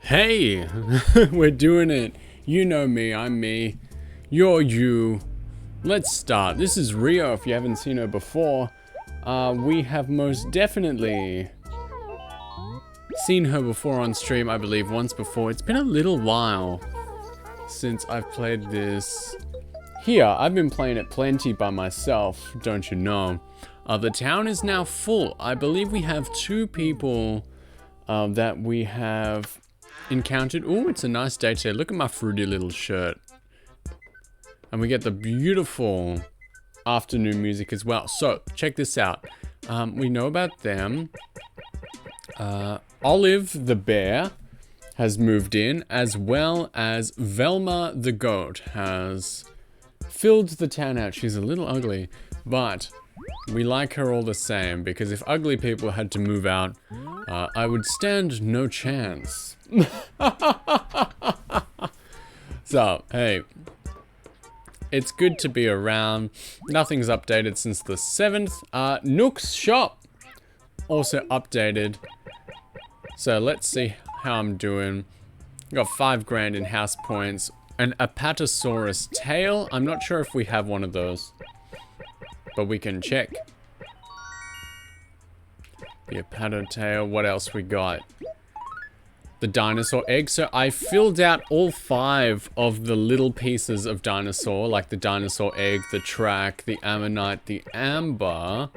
Hey, we're doing it. You know me, I'm me. You're you. Let's start. This is Rio, if you haven't seen her before. We have most definitely seen her before on stream, I believe, once before. It's been a little while since I've played this. Here, I've been playing it plenty by myself, don't you know. The town is now full. I believe we have 2 people that we have encountered. Oh, it's a nice day today. Look at my fruity little shirt. And we get the beautiful afternoon music as well. So, check this out. We know about them. Olive the bear has moved in, as well as Velma the goat has filled the town out. She's a little ugly, but we like her all the same, because if ugly people had to move out, I would stand no chance. So, hey, it's good to be around. Nothing's updated since the 7th. Nook's shop also updated. So let's see how I'm doing. Got 5 grand in house points. An Apatosaurus tail. I'm not sure if we have one of those, but we can check. The Apato tail. What else we got? The dinosaur egg. So I filled out all 5 of the little pieces of dinosaur, like the dinosaur egg, the track, the ammonite, the amber.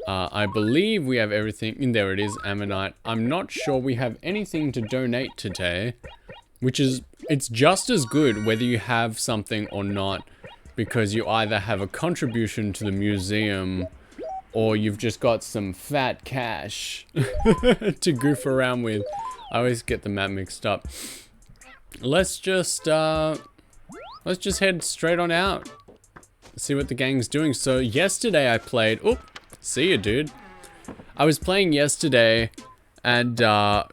I believe we have everything. And there it is, ammonite. I'm not sure we have anything to donate today, which is, it's just as good whether you have something or not, because you either have a contribution to the museum or you've just got some fat cash to goof around with. I always get the map mixed up. Let's just head straight on out. See what the gang's doing. So yesterday I played, oop, see ya, dude. I was playing yesterday and, well,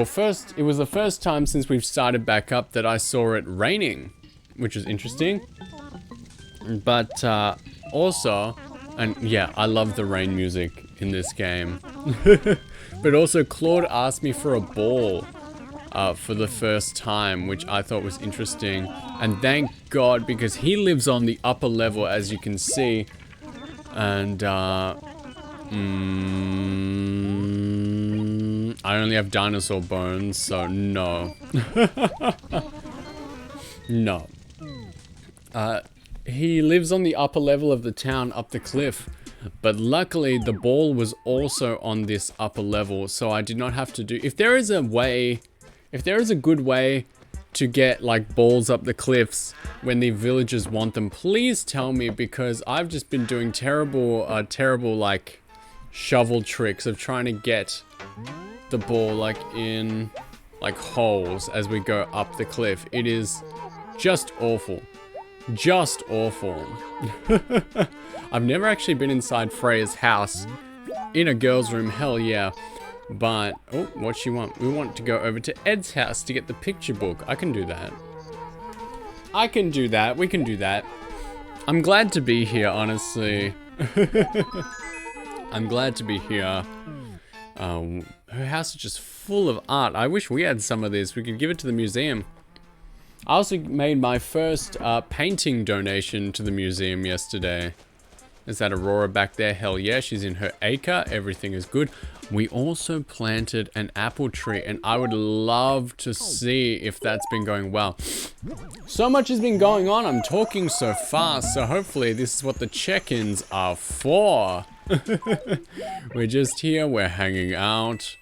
first, it was the first time since we've started back up that I saw it raining, which is interesting. But, also, and yeah, I love the rain music in this game. But also, Claude asked me for a ball for the first time, which I thought was interesting. And thank God, because he lives on the upper level, as you can see. And, I only have dinosaur bones, so no. No. He lives on the upper level of the town up the cliff. But luckily, the ball was also on this upper level, so I did not have to do... If there is a good way to get, like, balls up the cliffs when the villagers want them, please tell me, because I've just been doing terrible, like, shovel tricks of trying to get the ball, like, in, like, holes as we go up the cliff. It is just awful. Just awful. I've never actually been inside Freya's house in a girl's room, hell yeah. But, oh, what's she want? We want to go over to Ed's house to get the picture book. I can do that. I can do that. We can do that. I'm glad to be here, honestly. I'm glad to be here. Her house is just full of art. I wish we had some of this. We could give it to the museum. I also made my first painting donation to the museum yesterday. Is that Aurora back there? Hell yeah, she's in her acre. Everything is good. We also planted an apple tree, and I would love to see if that's been going well. So much has been going on. I'm talking so fast, so hopefully this is what the check-ins are for. We're just here. We're hanging out.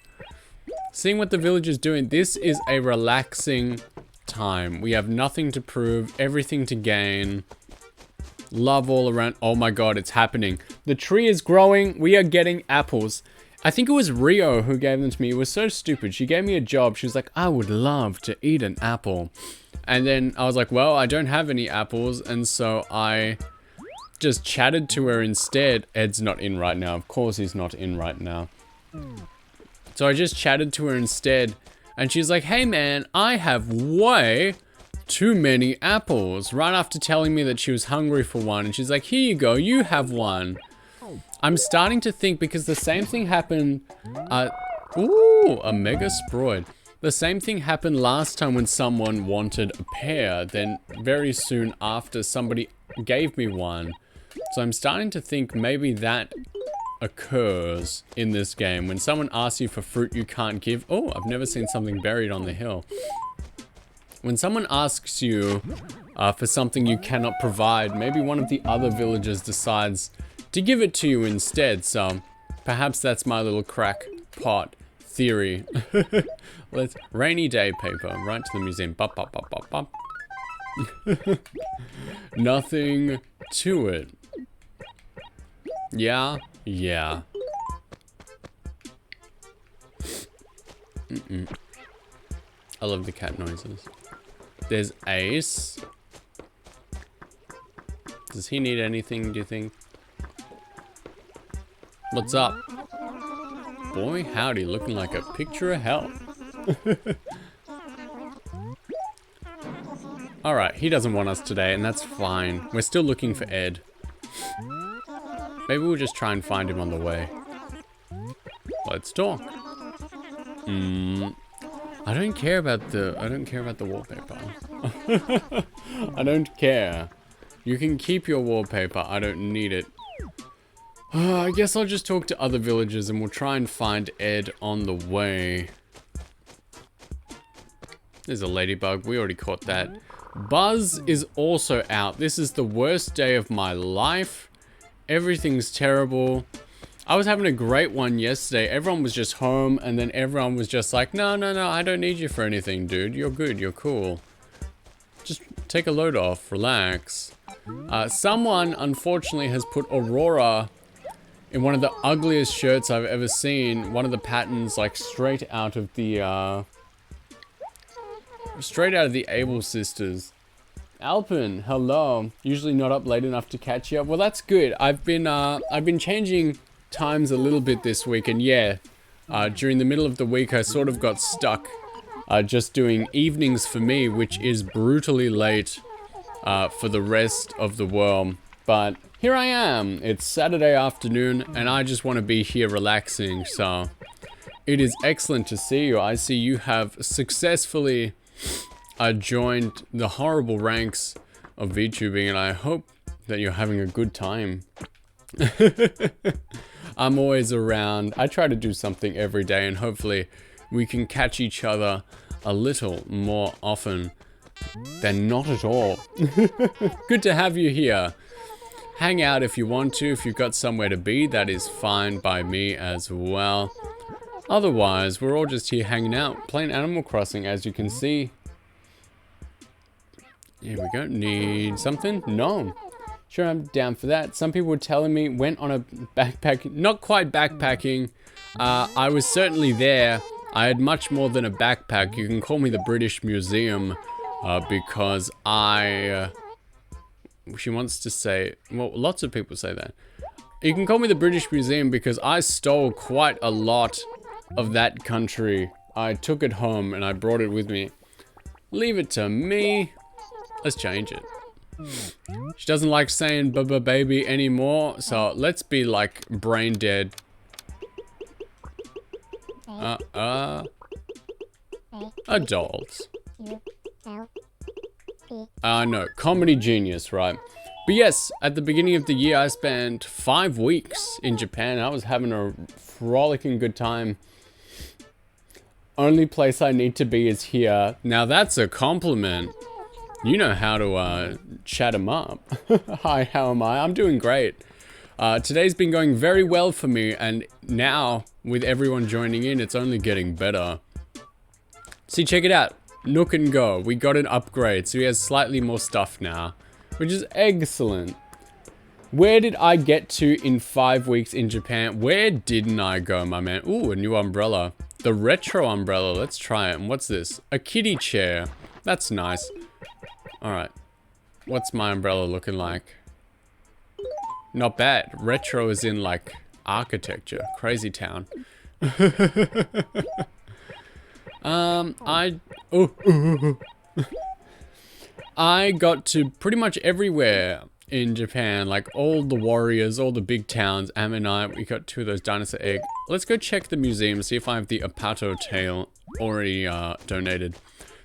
Seeing what the village is doing. This is a relaxing time. We have nothing to prove, everything to gain. Love all around. Oh my god, it's happening. The tree is growing. We are getting apples. I think it was Rio who gave them to me. It was so stupid. She gave me a job. She was like, I would love to eat an apple. And then I was like, well, I don't have any apples. And so I just chatted to her instead. Ed's not in right now. Of course he's not in right now. So I just chatted to her instead. And she's like, hey man, I have way too many apples. Right after telling me that she was hungry for one. And she's like, here you go, you have one. I'm starting to think, because the same thing happened, ooh, a mega sproid. The same thing happened last time when someone wanted a pear. Then very soon after, somebody gave me one. So I'm starting to think maybe that occurs in this game. When someone asks you for fruit you can't give. Oh, I've never seen something buried on the hill. When someone asks you for something you cannot provide, maybe one of the other villagers decides to give it to you instead. So perhaps that's my little crackpot theory. Let's rainy day paper right to the museum. Bop, bop, bop, bop, bop. Nothing to it. Yeah, yeah. I love the cat noises. There's Ace. Does he need anything, do you think? What's up? Boy, howdy, looking like a picture of health. Alright, he doesn't want us today, and that's fine. We're still looking for Ed. Maybe we'll just try and find him on the way. Let's talk. I don't care about the wallpaper. I don't care. You can keep your wallpaper. I don't need it. I guess I'll just talk to other villagers and we'll try and find Ed on the way. There's a ladybug. We already caught that. Buzz is also out. This is the worst day of my life. Everything's terrible. I was having a great one yesterday. Everyone was just home and then everyone was just like, no, I don't need you for anything, dude. You're good. You're cool. Just take a load off. Relax. Someone, unfortunately, has put Aurora in one of the ugliest shirts I've ever seen. One of the patterns, like, straight out of the Able Sisters. Alpin, hello. Usually not up late enough to catch you up. Well, that's good. I've been changing times a little bit this week, and yeah, during the middle of the week, I sort of got stuck just doing evenings for me, which is brutally late for the rest of the world. But here I am. It's Saturday afternoon, and I just want to be here relaxing, so it is excellent to see you. I see you have successfully joined the horrible ranks of VTubing, and I hope that you're having a good time. I'm always around. I try to do something every day, and hopefully we can catch each other a little more often than not at all. Good to have you here. Hang out if you want to. If you've got somewhere to be, that is fine by me as well. Otherwise, we're all just here hanging out, playing Animal Crossing, as you can see. Here we go. Need something? No. Sure, I'm down for that. Some people were telling me, went on a backpack, not quite backpacking. I was certainly there. I had much more than a backpack. You can call me the British Museum because she wants to say, well, lots of people say that. You can call me the British Museum because I stole quite a lot of that country. I took it home and I brought it with me. Leave it to me. Let's change it. She doesn't like saying baby anymore, so let's be like brain dead. Adults. No, comedy genius, right? But yes, at the beginning of the year, I spent 5 weeks in Japan. I was having a frolicking good time. Only place I need to be is here. Now that's a compliment. You know how to chat them up. Hi, how am I? I'm doing great. Today's been going very well for me, and now with everyone joining in, it's only getting better. See, check it out. Nook and Go. We got an upgrade, so he has slightly more stuff now, which is excellent. Where did I get to in 5 weeks in Japan? Where didn't I go, my man? Ooh, a new umbrella. The retro umbrella. Let's try it. And what's this? A kiddie chair. That's nice. Alright. What's my umbrella looking like? Not bad. Retro is in, like, architecture. Crazy town. I got to pretty much everywhere in Japan. Like, all the warriors, all the big towns. Ammonite. We got 2 of those dinosaur eggs. Let's go check the museum, see if I have the Apato tail already donated.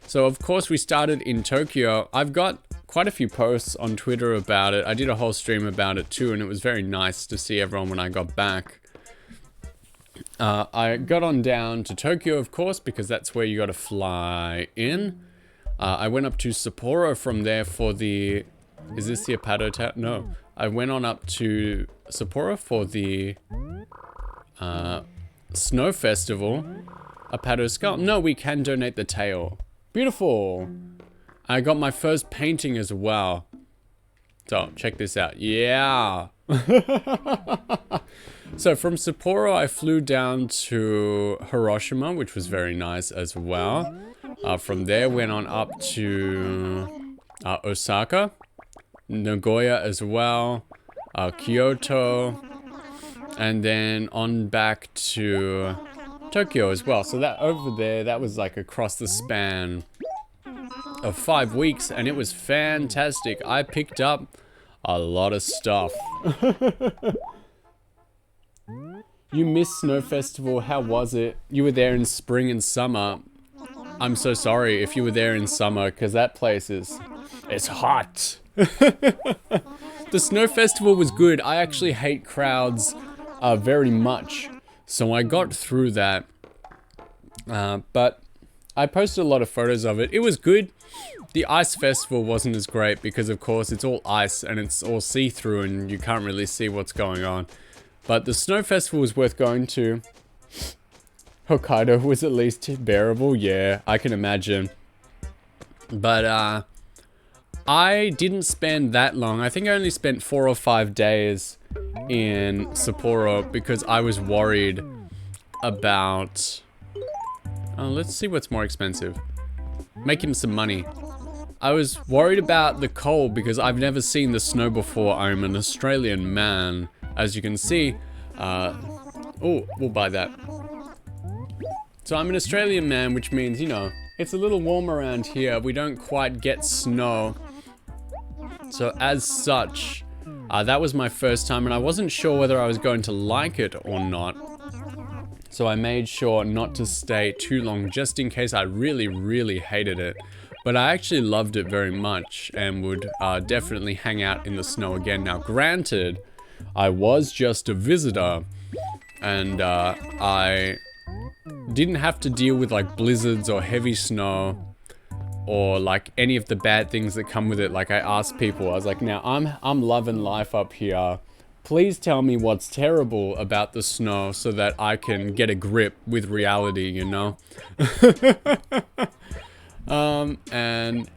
So of course we started in Tokyo. I've got quite a few posts on Twitter about it. I did a whole stream about it too, and it was very nice to see everyone when I got back. I got on down to Tokyo, of course, because that's where you got to fly in. I went up to Sapporo from there for the... Is this the Apado Tower? No. I went on up to Sapporo for the Snow Festival. Apado Skull. No, we can donate the tail. Beautiful. I got my first painting as well. So, check this out. Yeah. So, from Sapporo, I flew down to Hiroshima, which was very nice as well. From there, went on up to Osaka, Nagoya as well, Kyoto, and then on back to Tokyo as well. So that over there, that was like across the span of 5 weeks, and it was fantastic. I picked up a lot of stuff. You missed Snow Festival. How was it? You were there in spring and summer. I'm so sorry if you were there in summer, because that place is... It's hot. The Snow Festival was good. I actually hate crowds very much. So I got through that. But I posted a lot of photos of it. It was good. The Ice Festival wasn't as great because, of course, it's all ice and it's all see-through and you can't really see what's going on. But the Snow Festival was worth going to. Hokkaido was at least bearable. Yeah, I can imagine. But I didn't spend that long. I think I only spent 4 or 5 days in Sapporo because I was worried about... let's see what's more expensive. Make him some money. I was worried about the cold because I've never seen the snow before. I'm an Australian man. As you can see, oh, we'll buy that. So I'm an Australian man, which means, you know, it's a little warm around here. We don't quite get snow. So as such, that was my first time and I wasn't sure whether I was going to like it or not. So I made sure not to stay too long just in case I really, really hated it. But I actually loved it very much and would definitely hang out in the snow again. Now granted, I was just a visitor and I didn't have to deal with like blizzards or heavy snow or like any of the bad things that come with it. Like I asked people, I was like, now I'm loving life up here. Please tell me what's terrible about the snow so that I can get a grip with reality, you know? And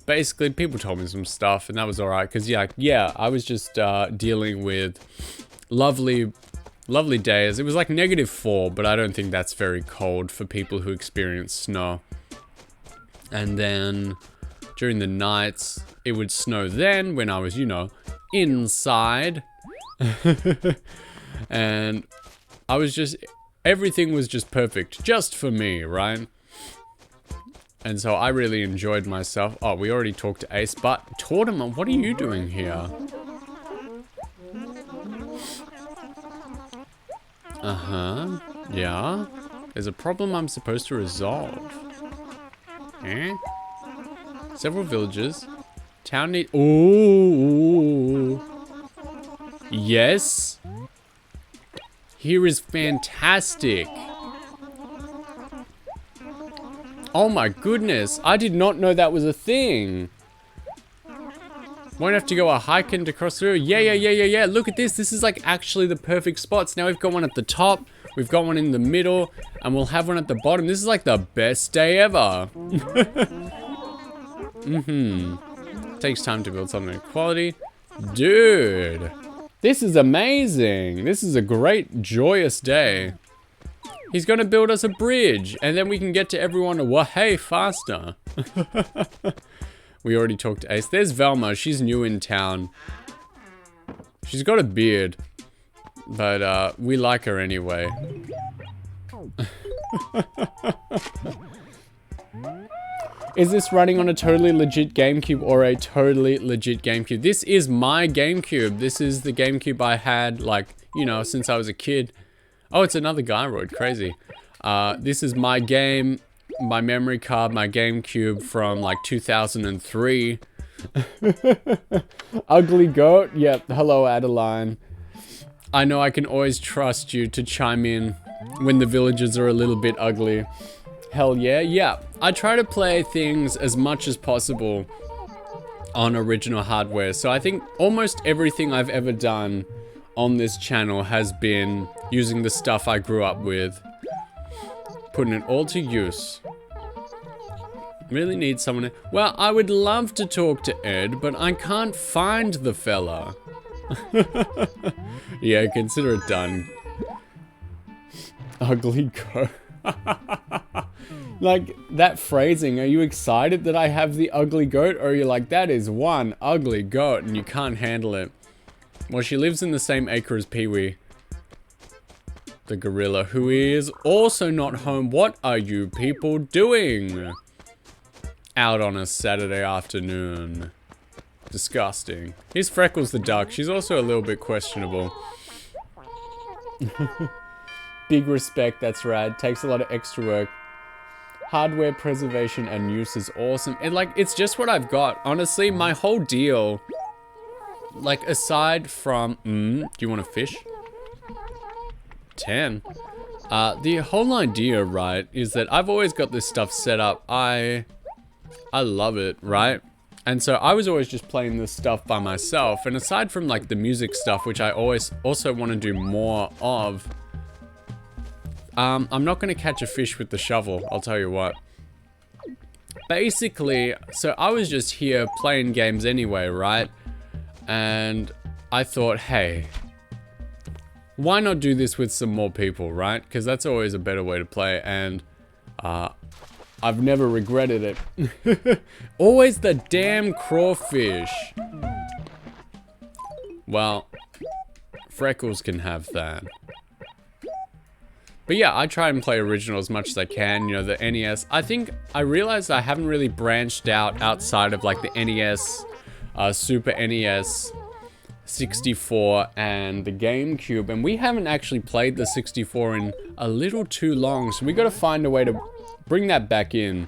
basically people told me some stuff and that was alright. Cause yeah, I was just dealing with lovely days. It was like -4, but I don't think that's very cold for people who experience snow. And then during the nights, it would snow then when I was, you know, inside. And I was just, everything was just perfect, just for me, right? And so I really enjoyed myself. Oh, we already talked to Ace, but Tournament, what are you doing here? Uh-huh, yeah. There's a problem I'm supposed to resolve. Eh? Several villages. Town need... Ooh. Yes. Here is fantastic. Oh my goodness. I did not know that was a thing. Won't have to go a hiking to cross through. Yeah. Look at this. This is like actually the perfect spots. Now we've got one at the top. We've got one in the middle. And we'll have one at the bottom. This is like the best day ever. Takes time to build something of quality. Dude. This is amazing. This is a great, joyous day. He's gonna build us a bridge. And then we can get to everyone way faster. We already talked to Ace. There's Velma. She's new in town. She's got a beard. But we like her anyway. Is this running on a totally legit GameCube or a totally legit GameCube? This is my GameCube. This is the GameCube I had, like, you know, since I was a kid. Oh, it's another Gyroid. Crazy. This is my game, my memory card, my GameCube from like 2003. Ugly goat? Yep. Hello, Adeline. I know I can always trust you to chime in when the villagers are a little bit ugly. Hell yeah. Yeah. I try to play things as much as possible on original hardware. So I think almost everything I've ever done on this channel has been using the stuff I grew up with. Putting it all to use. Really need someone to... Well, I would love to talk to Ed, but I can't find the fella. Yeah, consider it done. Ugly goat. Like, that phrasing, are you excited that I have the ugly goat? Or are you like, that is one ugly goat and you can't handle it? Well, she lives in the same acre as Pee-wee, the gorilla, who is also not home. What are you people doing out on a Saturday afternoon? Disgusting. Here's Freckles the duck. She's also a little bit questionable. Big respect, that's rad. Takes a lot of extra work. Hardware preservation and use is awesome. And like, it's just what I've got. Honestly, my whole deal, like aside from, do you want to fish? 10. The whole idea, right, is that I've always got this stuff set up. I love it, right? And so I was always just playing this stuff by myself. And aside from like the music stuff, which I always also want to do more of, I'm not going to catch a fish with the shovel, I'll tell you what. Basically, so I was just here playing games anyway, right? And I thought, hey, why not do this with some more people, right? Because that's always a better way to play, and I've never regretted it. Always the damn crawfish. Well, Freckles can have that. But yeah, I try and play original as much as I can, you know, the NES. I think I realized I haven't really branched out outside of like the NES, Super NES, 64, and the GameCube. And we haven't actually played the 64 in a little too long, so we gotta find a way to bring that back in.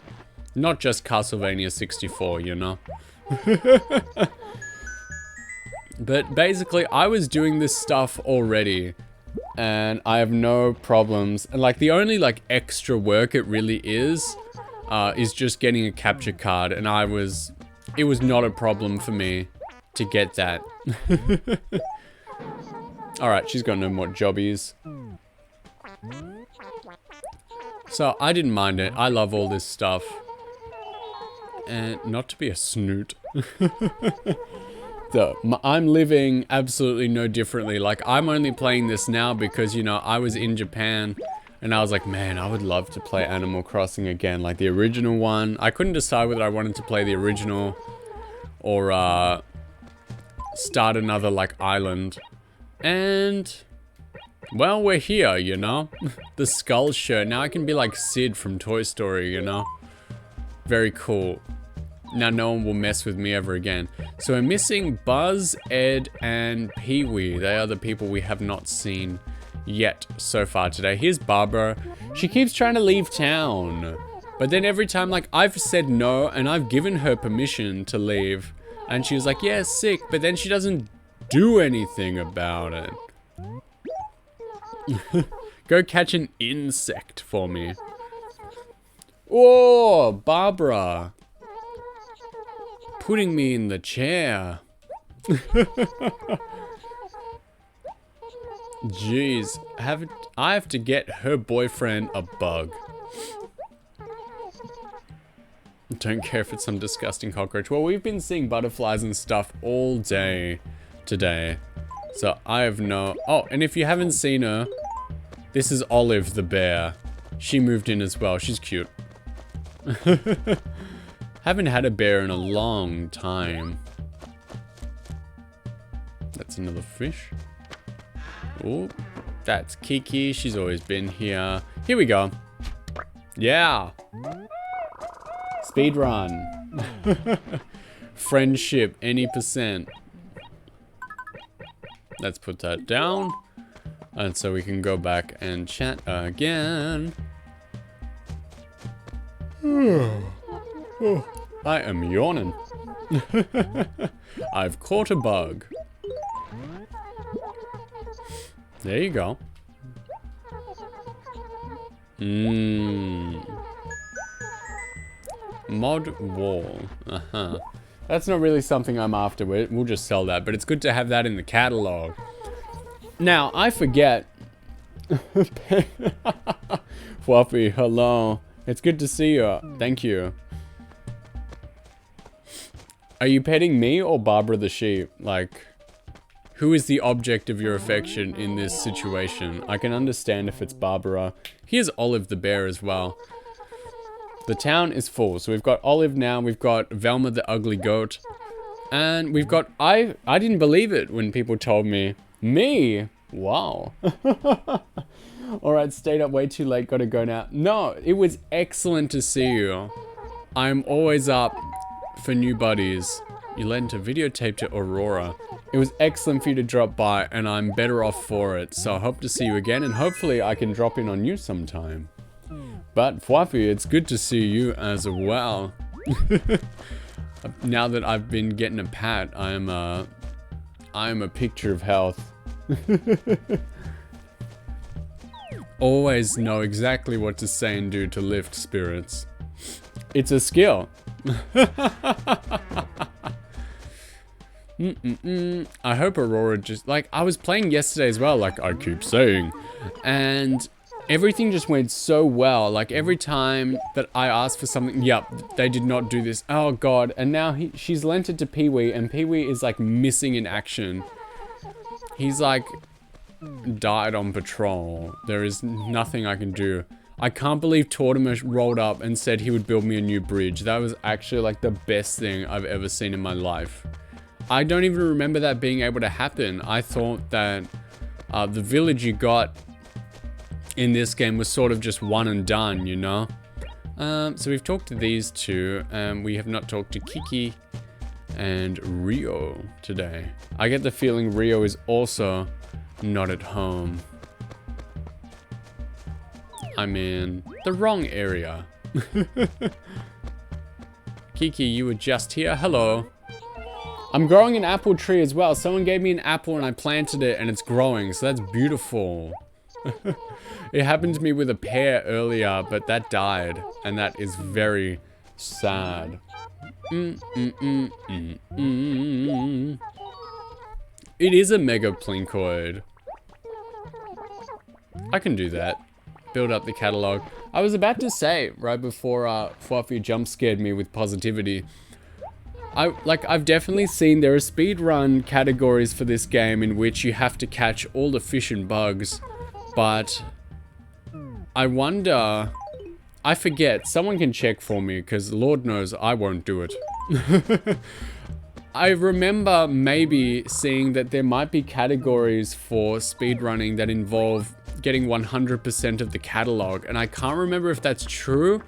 Not just Castlevania 64, you know? But basically, I was doing this stuff already, and I have no problems. And like, the only like extra work it really is just getting a capture card, and it was not a problem for me to get that. Alright, she's got no more jobbies. So, I didn't mind it. I love all this stuff. And not to be a snoot. So, I'm living absolutely no differently. Like, I'm only playing this now because, you know, I was in Japan and I was like, man, I would love to play Animal Crossing again. Like, the original one. I couldn't decide whether I wanted to play the original or, start another, like, island. And, well, we're here, you know? The skull shirt. Now I can be like Sid from Toy Story, you know? Very cool. Now no one will mess with me ever again. So we're missing Buzz, Ed, and Pee-wee. They are the people we have not seen yet so far today. Here's Barbara. She keeps trying to leave town. But then every time, like, I've said no, and I've given her permission to leave. And she was like, yeah, sick. But then she doesn't do anything about it. Go catch an insect for me. Oh, Barbara. Putting me in the chair. Jeez, I have to get her boyfriend a bug. Don't care if it's some disgusting cockroach. Well, we've been seeing butterflies and stuff all day today. So I have no... Oh, and if you haven't seen her, this is Olive the bear. She moved in as well. She's cute. Haven't had a bear in a long time. That's another fish. Oh, that's Kiki. She's always been here. Here we go. Yeah. Speed run. Friendship, any %. Let's put that down. And so we can go back and chat again. I am yawning. I've caught a bug. There you go. Mod wall. That's not really something I'm after. We'll just sell that, but it's good to have that in the catalog. Now, I forget. Fluffy, hello. It's good to see you. Thank you. Are you petting me or Barbara the sheep? Like, who is the object of your affection in this situation? I can understand if it's Barbara. Here's Olive the bear as well. The town is full. So we've got Olive now. We've got Velma the ugly goat. And we've got... I didn't believe it when people told me. Me? Wow. Alright, stayed up way too late. Gotta go now. No, it was excellent to see you. I'm always up for new buddies. You lent a videotape to Aurora. It was excellent for you to drop by, and I'm better off for it. So I hope to see you again, and hopefully I can drop in on you sometime. But Fluffy, it's good to see you as well. Now that I've been getting a pat, I am a picture of health. Always know exactly what to say and do to lift spirits. It's a skill. I hope Aurora just, like, I was playing yesterday as well, like I keep saying, and everything just went so well. Like every time that I asked for something, yep, they did not do this. Oh god. And now she's lent it to Pee-wee, and Pee-wee is like missing in action. He's like died on patrol. There is nothing I can do. I can't believe Tortimer rolled up and said he would build me a new bridge. That was actually like the best thing I've ever seen in my life. I don't even remember that being able to happen. I thought that the village you got in this game was sort of just one and done, you know? So we've talked to these two, and we have not talked to Kiki and Rio today. I get the feeling Rio is also not at home. I'm in the wrong area. Kiki, you were just here. Hello. I'm growing an apple tree as well. Someone gave me an apple and I planted it and it's growing. So that's beautiful. It happened to me with a pear earlier, but that died. And that is very sad. It is a mega plinkoid. I can do that. Build up the catalog. I was about to say, right before Fluffy jump scared me with positivity, I've definitely seen there are speedrun categories for this game in which you have to catch all the fish and bugs, but I wonder, I forget, someone can check for me, because Lord knows I won't do it. I remember maybe seeing that there might be categories for speedrunning that involve getting 100% of the catalog, and I can't remember if that's true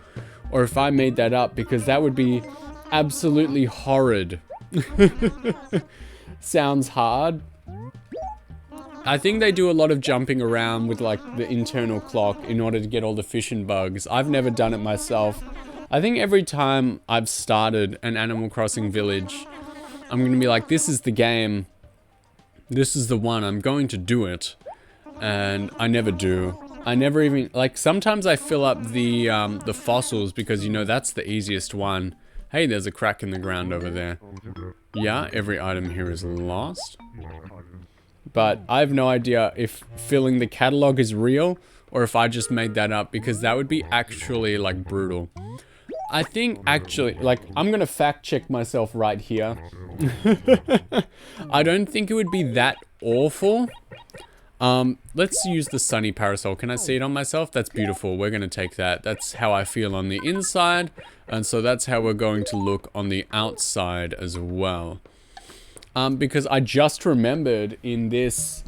or if I made that up, because that would be absolutely horrid. Sounds hard. I think they do a lot of jumping around with like the internal clock in order to get all the fish and bugs. I've never done it myself. I think every time I've started an Animal Crossing village, I'm gonna be like, this is the game. This is the one. I'm going to do it. And I never do. I never even, like, sometimes I fill up the fossils because, you know, that's the easiest one. Hey, there's a crack in the ground over there. Yeah, every item here is lost. But I have no idea if filling the catalog is real or if I just made that up, because that would be actually, like, brutal. I think, actually, like, I'm gonna fact check myself right here. I don't think it would be that awful. Let's use the sunny parasol. Can I see it on myself? That's beautiful. We're gonna take that. That's how I feel on the inside. And so that's how we're going to look on the outside as well. Because I just remembered in this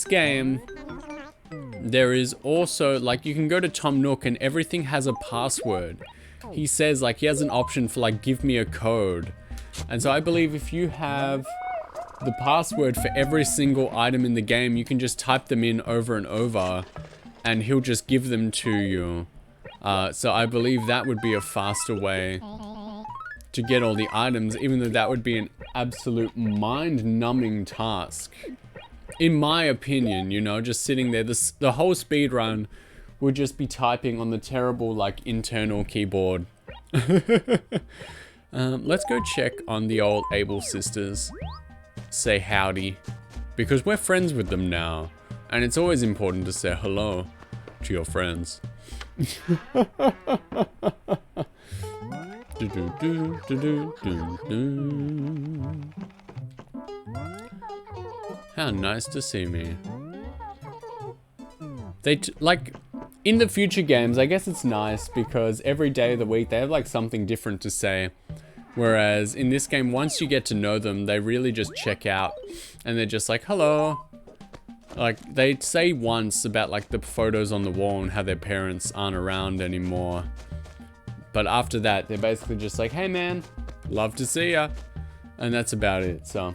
game, there is also, like, you can go to Tom Nook and everything has a password. He says, like, he has an option for, like, give me a code. And so I believe if you have the password for every single item in the game, you can just type them in over and over, and he'll just give them to you. So I believe that would be a faster way to get all the items, even though that would be an absolute mind-numbing task. In my opinion, you know, just sitting there, the whole speed run would just be typing on the terrible, like, internal keyboard. Let's go check on the old Able sisters. Say howdy. Because we're friends with them now. And it's always important to say hello to your friends. How nice to see me. They, like, in the future games, I guess it's nice because every day of the week they have, like, something different to say. Whereas in this game, once you get to know them, they really just check out and they're just like, hello. Like, they say once about, like, the photos on the wall and how their parents aren't around anymore. But after that, they're basically just like, hey man, love to see ya. And that's about it, so.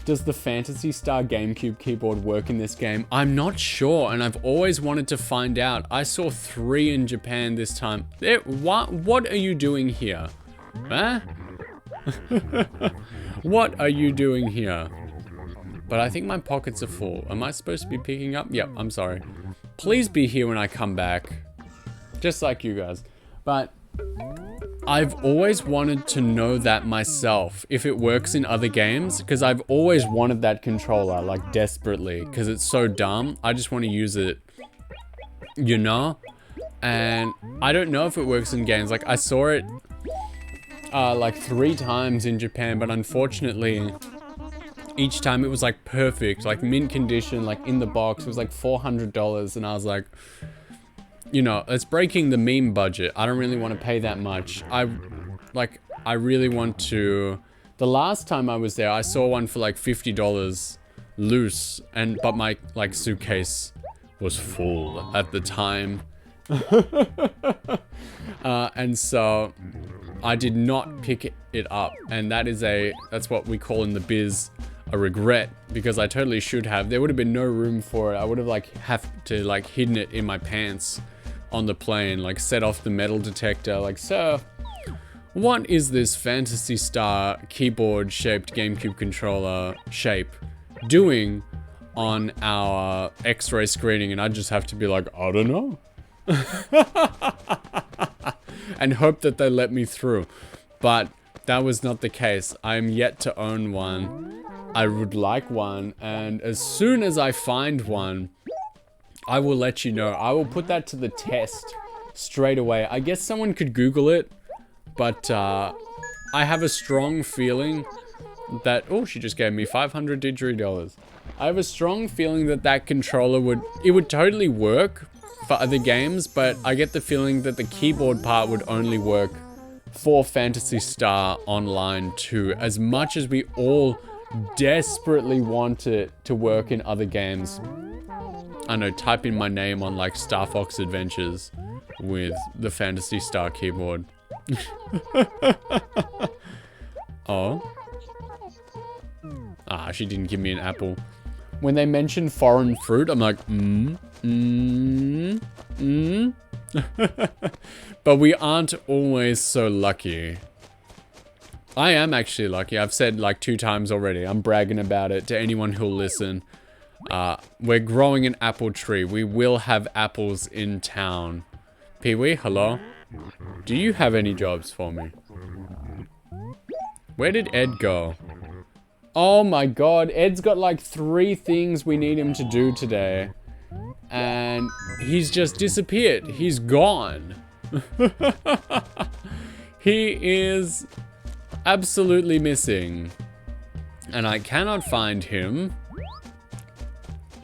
Does the Phantasy Star GameCube keyboard work in this game? I'm not sure, and I've always wanted to find out. I saw 3 in Japan this time. What are you doing here? Huh? What are you doing here? But I think my pockets are full. Am I supposed to be picking up? Yep, I'm sorry. Please be here when I come back. Just like you guys. But I've always wanted to know that myself, if it works in other games, because I've always wanted that controller, like, desperately, because it's so dumb. I just want to use it, you know? And I don't know if it works in games. Like, I saw it, like, 3 times in Japan, but unfortunately, each time it was, like, perfect, like, mint condition, like, in the box. It was, like, $400, and I was like, you know, it's breaking the meme budget. I don't really want to pay that much. I really want to. The last time I was there, I saw one for like $50 loose, but my, like, suitcase was full at the time. And so I did not pick it up, and that's what we call in the biz a regret, because I totally should have. There would have been no room for it. I would have have to hidden it in my pants on the plane, like set off the metal detector, like, sir, what is this Phantasy Star keyboard shaped GameCube controller shape doing on our X-ray screening? And I'd just have to be like, I don't know. And hope that they let me through. But that was not the case. I am yet to own one. I would like one, and as soon as I find one, I will let you know. I will put that to the test straight away. I guess someone could Google it, but I have a strong feeling that... Oh, she just gave me 500 didgeridoo. I have a strong feeling that that controller would totally work for other games, but I get the feeling that the keyboard part would only work for Phantasy Star Online 2, as much as we all desperately want it to work in other games. I know, type in my name on, like, Star Fox Adventures with the Phantasy Star keyboard. Oh. Ah, she didn't give me an apple. When they mention foreign fruit, I'm like, But we aren't always so lucky. I am actually lucky. I've said like 2 times already. I'm bragging about it to anyone who'll listen. We're growing an apple tree. We will have apples in town. Pee-wee, hello? Do you have any jobs for me? Where did Ed go? Oh my god, Ed's got like 3 things we need him to do today. And he's just disappeared. He's gone. He is absolutely missing. And I cannot find him.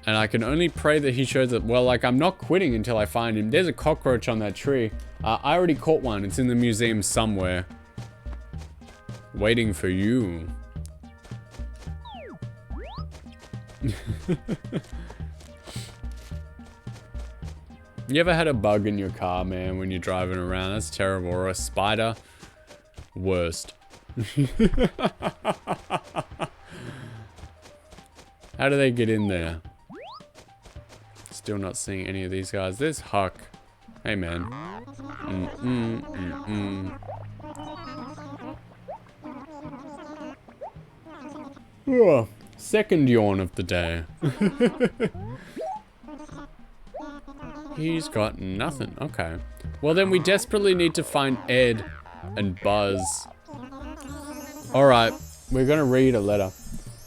And I can only pray that he shows up. Well, like, I'm not quitting until I find him. There's a cockroach on that tree. I already caught one. It's in the museum somewhere. Waiting for you. You ever had a bug in your car, man, when you're driving around? That's terrible. Or a spider? Worst. How do they get in there? Still not seeing any of these guys. There's Huck. Hey, man. Oh, second yawn of the day. He's got nothing. Okay. Well, then we desperately need to find Ed and Buzz. Alright, we're gonna read a letter.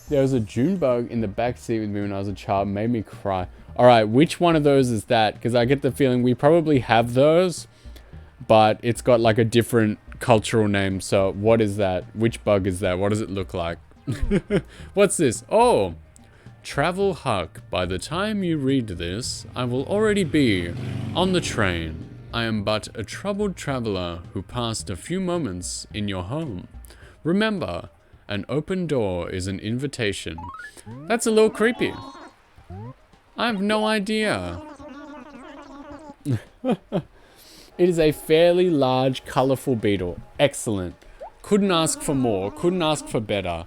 There was a June bug in the back seat with me when I was a child. Made me cry. Alright, which one of those is that? Because I get the feeling we probably have those, but it's got like a different cultural name. So what is that? Which bug is that? What does it look like? What's this? Oh, Travel Huck. By the time you read this, I will already be on the train. I am but a troubled traveler who passed a few moments in your home. Remember, an open door is an invitation. That's a little creepy. I have no idea. It is a fairly large, colorful beetle. Excellent. Couldn't ask for more. Couldn't ask for better.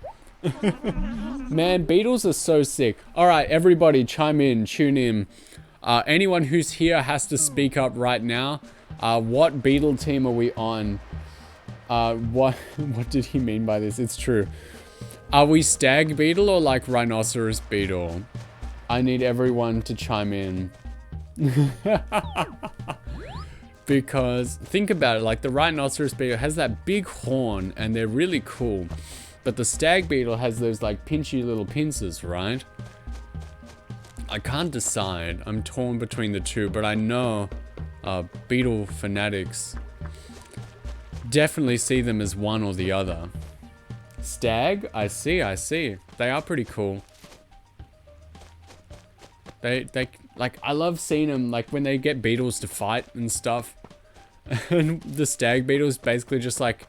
Man, beetles are so sick. Alright, everybody chime in, tune in. Anyone who's here has to speak up right now. What beetle team are we on? What did he mean by this? It's true. Are we stag beetle or like rhinoceros beetle? I need everyone to chime in. Because think about it, like the rhinoceros beetle has that big horn and they're really cool. But the stag beetle has those like pinchy little pincers, right? I can't decide. I'm torn between the two, but I know beetle fanatics definitely see them as one or the other. Stag? I see. They are pretty cool. They like, I love seeing them, like, when they get beetles to fight and stuff. And the stag beetle is basically just like,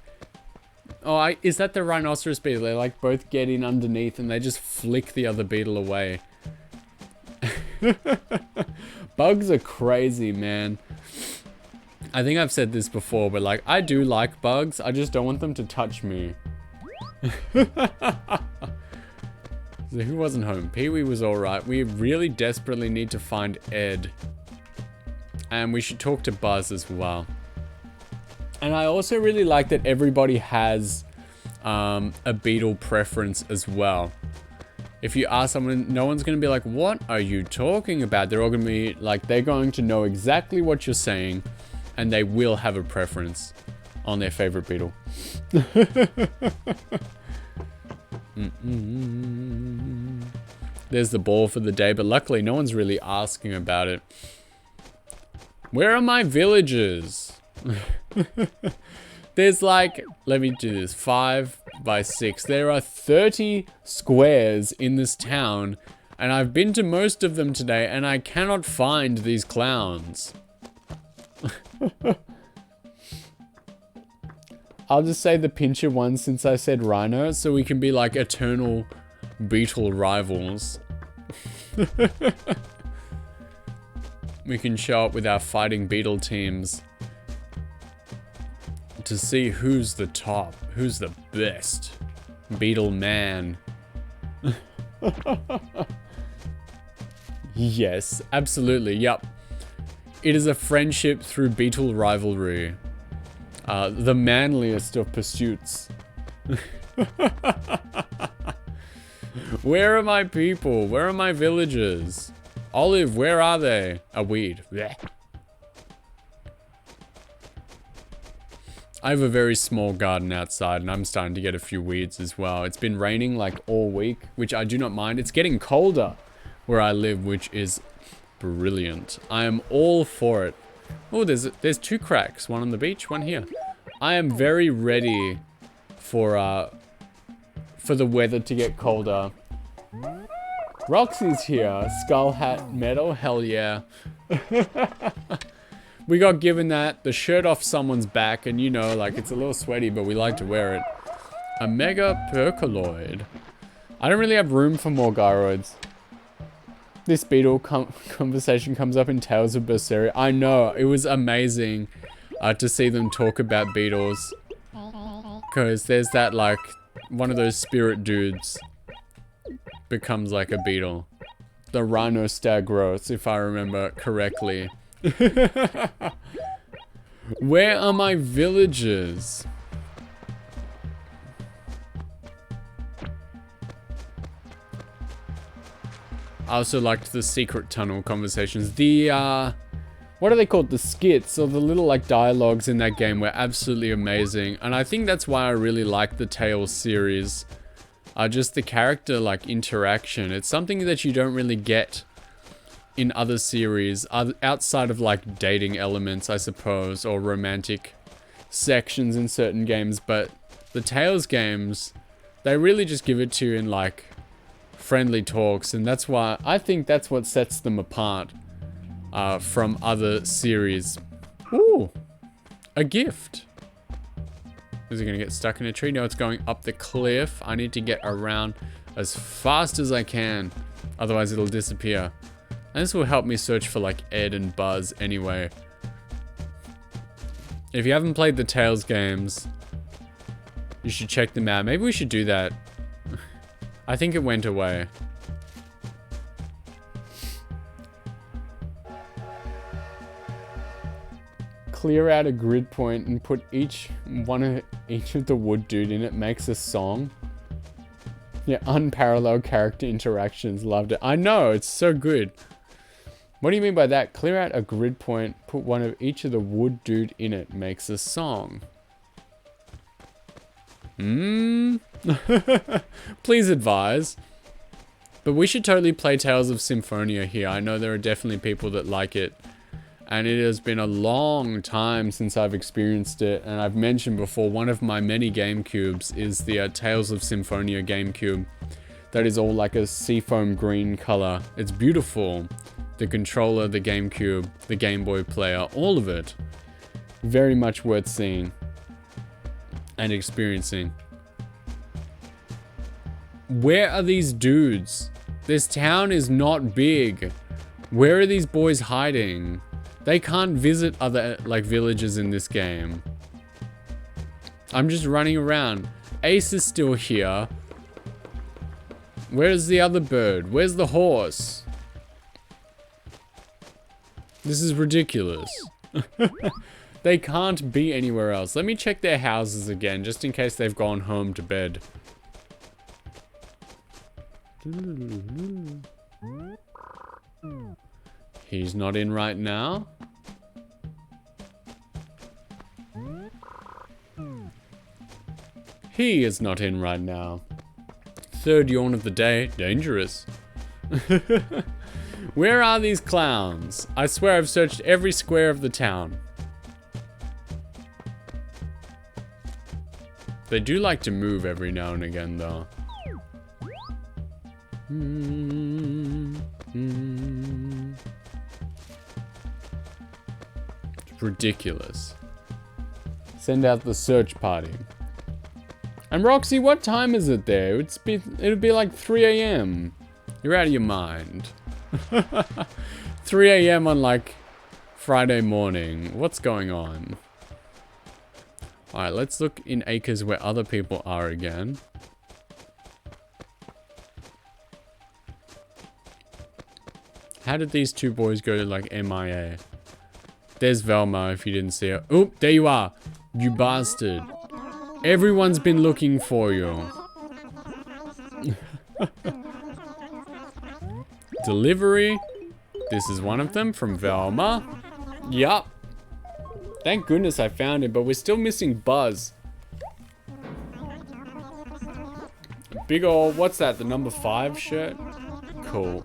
oh, is that the rhinoceros beetle? They like both get in underneath and they just flick the other beetle away. Bugs are crazy, man. I think I've said this before, but like, I do like bugs. I just don't want them to touch me. So who wasn't home? Pee-wee was alright. We really desperately need to find Ed. And we should talk to Buzz as well. And I also really like that everybody has a beetle preference as well. If you ask someone, no one's going to be like, what are you talking about? They're all going to be like, they're going to know exactly what you're saying. And they will have a preference on their favorite beetle. There's the ball for the day, but luckily no one's really asking about it. Where are my villagers? There's like, let me do this, 5 by 6. There are 30 squares in this town, and I've been to most of them today, and I cannot find these clowns. I'll just say the pincher one since I said rhino, so we can be like eternal beetle rivals. We can show up with our fighting beetle teams to see who's the top, who's the best beetle man. Yes, absolutely, yep. It is a friendship through beetle rivalry. The manliest of pursuits. Where are my people? Where are my villagers? Olive, where are they? A weed. Blech. I have a very small garden outside and I'm starting to get a few weeds as well. It's been raining like all week, which I do not mind. It's getting colder where I live, which is brilliant. I am all for it. Oh, there's 2 cracks. One on the beach, one here. I am very ready for the weather to get colder. Roxy's here. Skull hat medal. Hell yeah. We got given that. The shirt off someone's back. And you know, like, it's a little sweaty, but we like to wear it. A mega percoloid. I don't really have room for more gyroids. This beetle conversation comes up in Tales of Berseria. I know. It was amazing to see them talk about beetles. Because there's that, like, one of those spirit dudes becomes like a beetle. The Rhinostagros, if I remember correctly. Where are my villagers? I also liked the secret tunnel conversations. The, what are they called? The skits, or the little, like, dialogues in that game were absolutely amazing. And I think that's why I really like the Tales series. Just the character, like, interaction. It's something that you don't really get in other series, outside of, like, dating elements, I suppose, or romantic sections in certain games. But the Tales games, they really just give it to you in, like, friendly talks, and that's why I think that's what sets them apart from other series. Ooh, a gift. Is it gonna get stuck in a tree? No, it's going up the cliff. I need to get around as fast as I can, otherwise it'll disappear. And this will help me search for, like, Ed and Buzz anyway. If you haven't played the Tales games, you should check them out. Maybe we should do that. I think it went away. Clear out a grid point and put each of the wood dude in it makes a song. Yeah, unparalleled character interactions. Loved it. I know, it's so good. What do you mean by that? Clear out a grid point, put one of each of the wood dude in it makes a song. Please advise. But we should totally play Tales of Symphonia here. I know there are definitely people that like it. And it has been a long time since I've experienced it. And I've mentioned before, one of my many GameCubes is the Tales of Symphonia GameCube. That is all like a seafoam green color. It's beautiful. The controller, the GameCube, the Game Boy player, all of it. Very much worth seeing and experiencing. Where are these dudes? This town is not big. Where are these boys hiding? They can't visit other, like, villages in this game. I'm just running around. Ace is still here. Where's the other bird? Where's the horse? This is ridiculous. They can't be anywhere else. Let me check their houses again, just in case they've gone home to bed. He's not in right now. He is not in right now. Third yawn of the day. Dangerous. Where are these clowns? I swear I've searched every square of the town. They do like to move every now and again, though. It's ridiculous. Send out the search party. And Roxy, what time is it there? It'd be like 3 a.m. You're out of your mind. 3 a.m. on, like, Friday morning. What's going on? Alright, let's look in acres where other people are again. How did these two boys go to, like, MIA? There's Velma, if you didn't see her. Oop, there you are. You bastard. Everyone's been looking for you. Delivery. This is one of them from Velma. Yup. Thank goodness I found him, but we're still missing Buzz. Big ol', what's that? The number 5 shirt? Cool.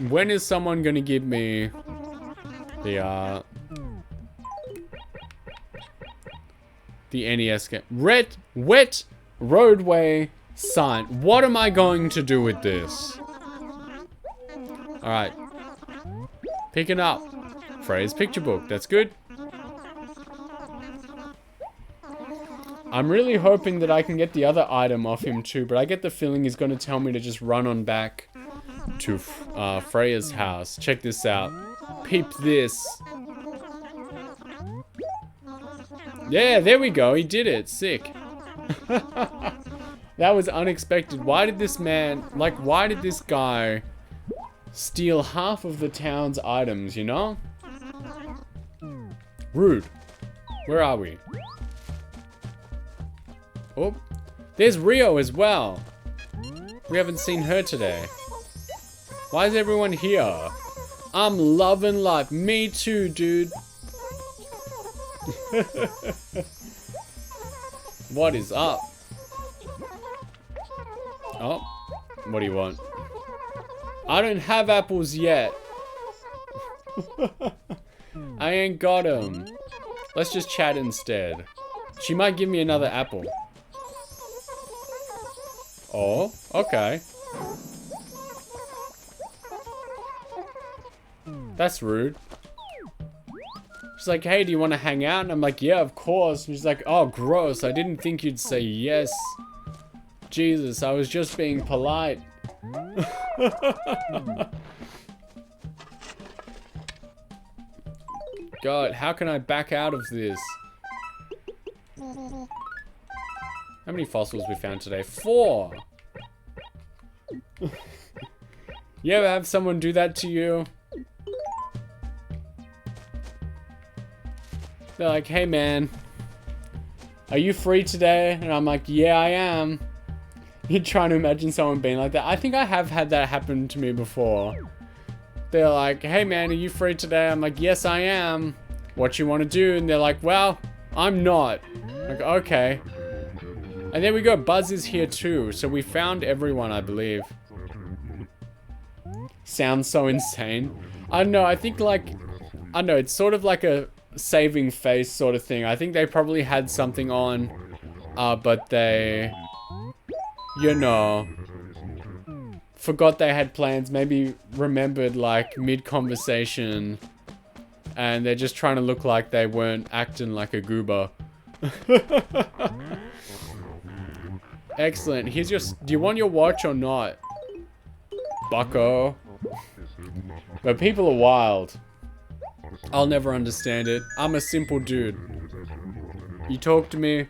When is someone gonna give me the NES game? Wet roadway sign. What am I going to do with this? Alright. Picking up. Freya's picture book. That's good. I'm really hoping that I can get the other item off him too, but I get the feeling he's going to tell me to just run on back to Freya's house. Check this out. Peep this. Yeah, there we go. He did it. Sick. That was unexpected. Why did this man, like, why did this guy steal half of the town's items, you know? Rude. Where are we? Oh, there's Rio as well. We haven't seen her today. Why is everyone here? I'm loving life. Me too, dude. What is up? Oh, what do you want? I don't have apples yet. I ain't got them. Let's just chat instead. She might give me another apple. Oh, okay. That's rude. She's like, hey, do you want to hang out? And I'm like, yeah, of course. And she's like, oh, gross. I didn't think you'd say yes. Jesus, I was just being polite. God, how can I back out of this? How many fossils we found today? 4. You ever have someone do that to you? They're like, hey man, are you free today? And I'm like, yeah, I am. You're trying to imagine someone being like that. I think I have had that happen to me before. They're like, hey man, are you free today? I'm like, yes, I am. What you want to do? And they're like, well, I'm not. Like, okay. And there we go. Buzz is here too. So we found everyone, I believe. Sounds so insane. I don't know. I think like, I don't know. It's sort of like a saving face sort of thing. I think they probably had something on, but they, you know, forgot they had plans. Maybe remembered like mid-conversation, and they're just trying to look like they weren't acting like a goober. Excellent. Here's your. Do you want your watch or not, bucko? But people are wild. I'll never understand it. I'm a simple dude. You talk to me,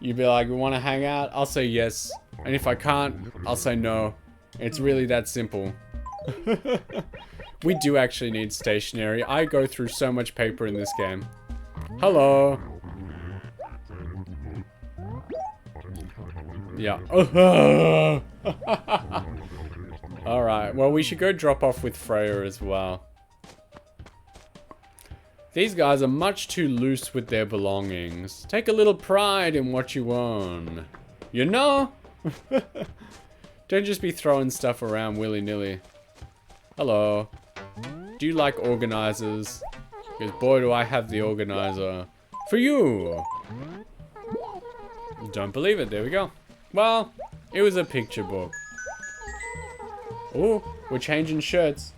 you be like, we want to hang out? I'll say yes. And if I can't, I'll say no. It's really that simple. We do actually need stationery. I go through so much paper in this game. Hello. Yeah. Alright, well we should go drop off with Freya as well. These guys are much too loose with their belongings. Take a little pride in what you own. You know? Don't just be throwing stuff around willy-nilly. Hello. Do you like organizers? Because boy do I have the organizer. For you! Don't believe it, there we go. Well, it was a picture book. Oh, we're changing shirts.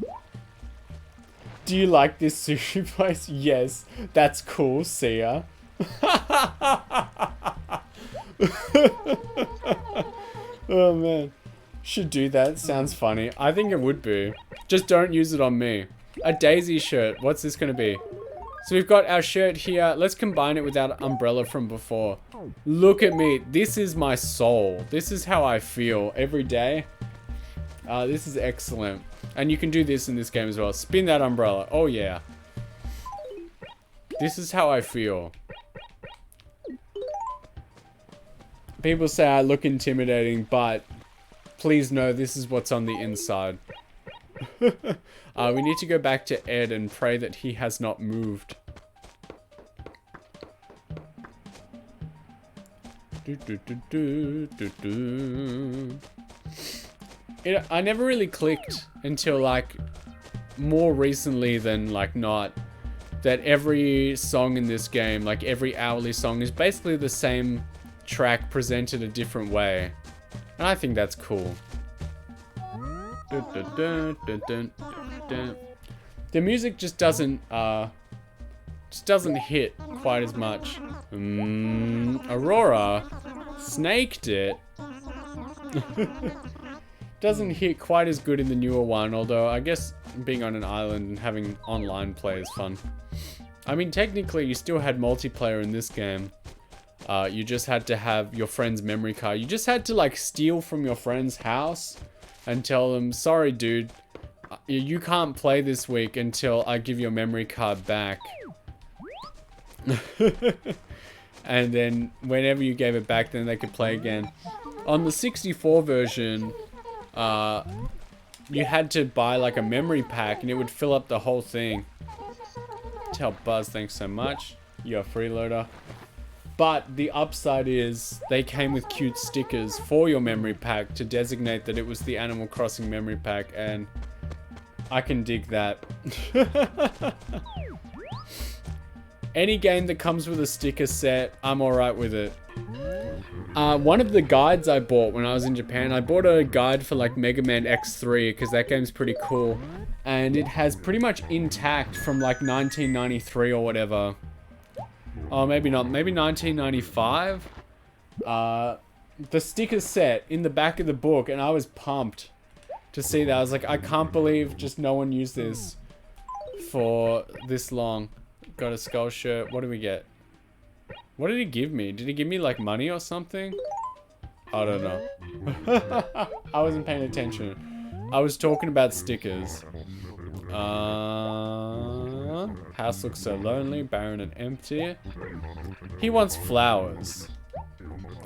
Do you like this sushi place? Yes, that's cool, see ya. Oh man, should do that, sounds funny. I think it would be. Just don't use it on me. A Daisy shirt, what's this gonna be? So we've got our shirt here. Let's combine it with that umbrella from before. Look at me, this is my soul. This is how I feel every day. This is excellent. And you can do this in this game as well. Spin that umbrella. Oh yeah. This is how I feel. People say I look intimidating, but please know this is what's on the inside. We need to go back to Ed and pray that he has not moved. I never really clicked until like more recently than like not, that every song in this game, like every hourly song, is basically the same track presented a different way. And I think that's cool. The music just doesn't hit quite as much. Aurora snaked it. Doesn't hit quite as good in the newer one, although I guess being on an island and having online play is fun. I mean, technically, you still had multiplayer in this game. You just had to have your friend's memory card. You just had to, like, steal from your friend's house and tell them, sorry, dude, you can't play this week until I give your memory card back. And then whenever you gave it back, then they could play again. On the 64 version, you had to buy like a memory pack and it would fill up the whole thing. Tell Buzz, thanks so much. You're a freeloader. But the upside is they came with cute stickers for your memory pack to designate that it was the Animal Crossing memory pack, and I can dig that. Any game that comes with a sticker set, I'm alright with it. One of the guides I bought when I was in Japan, I bought a guide for like Mega Man X3 because that game's pretty cool. And it has pretty much intact from like 1993 or whatever. Oh, maybe not. Maybe 1995? The sticker set in the back of the book, and I was pumped to see that. I was like, I can't believe just no one used this for this long. Got a skull shirt. What do we get? What did he give me? Did he give me like money or something? I don't know. I wasn't paying attention. I was talking about stickers. House looks so lonely, barren and empty. He wants flowers.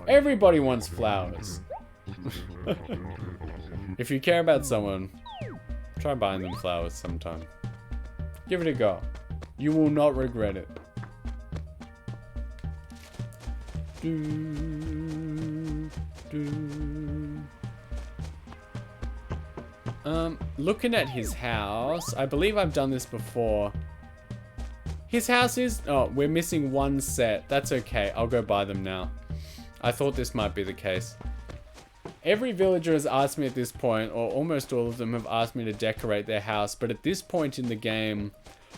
Everybody wants flowers. If you care about someone, try buying them flowers sometime. Give it a go. You will not regret it. Looking at his house, I believe I've done this before. His house is... Oh, we're missing one set. That's okay. I'll go buy them now. I thought this might be the case. Every villager has asked me at this point, or almost all of them have asked me to decorate their house, but at this point in the game,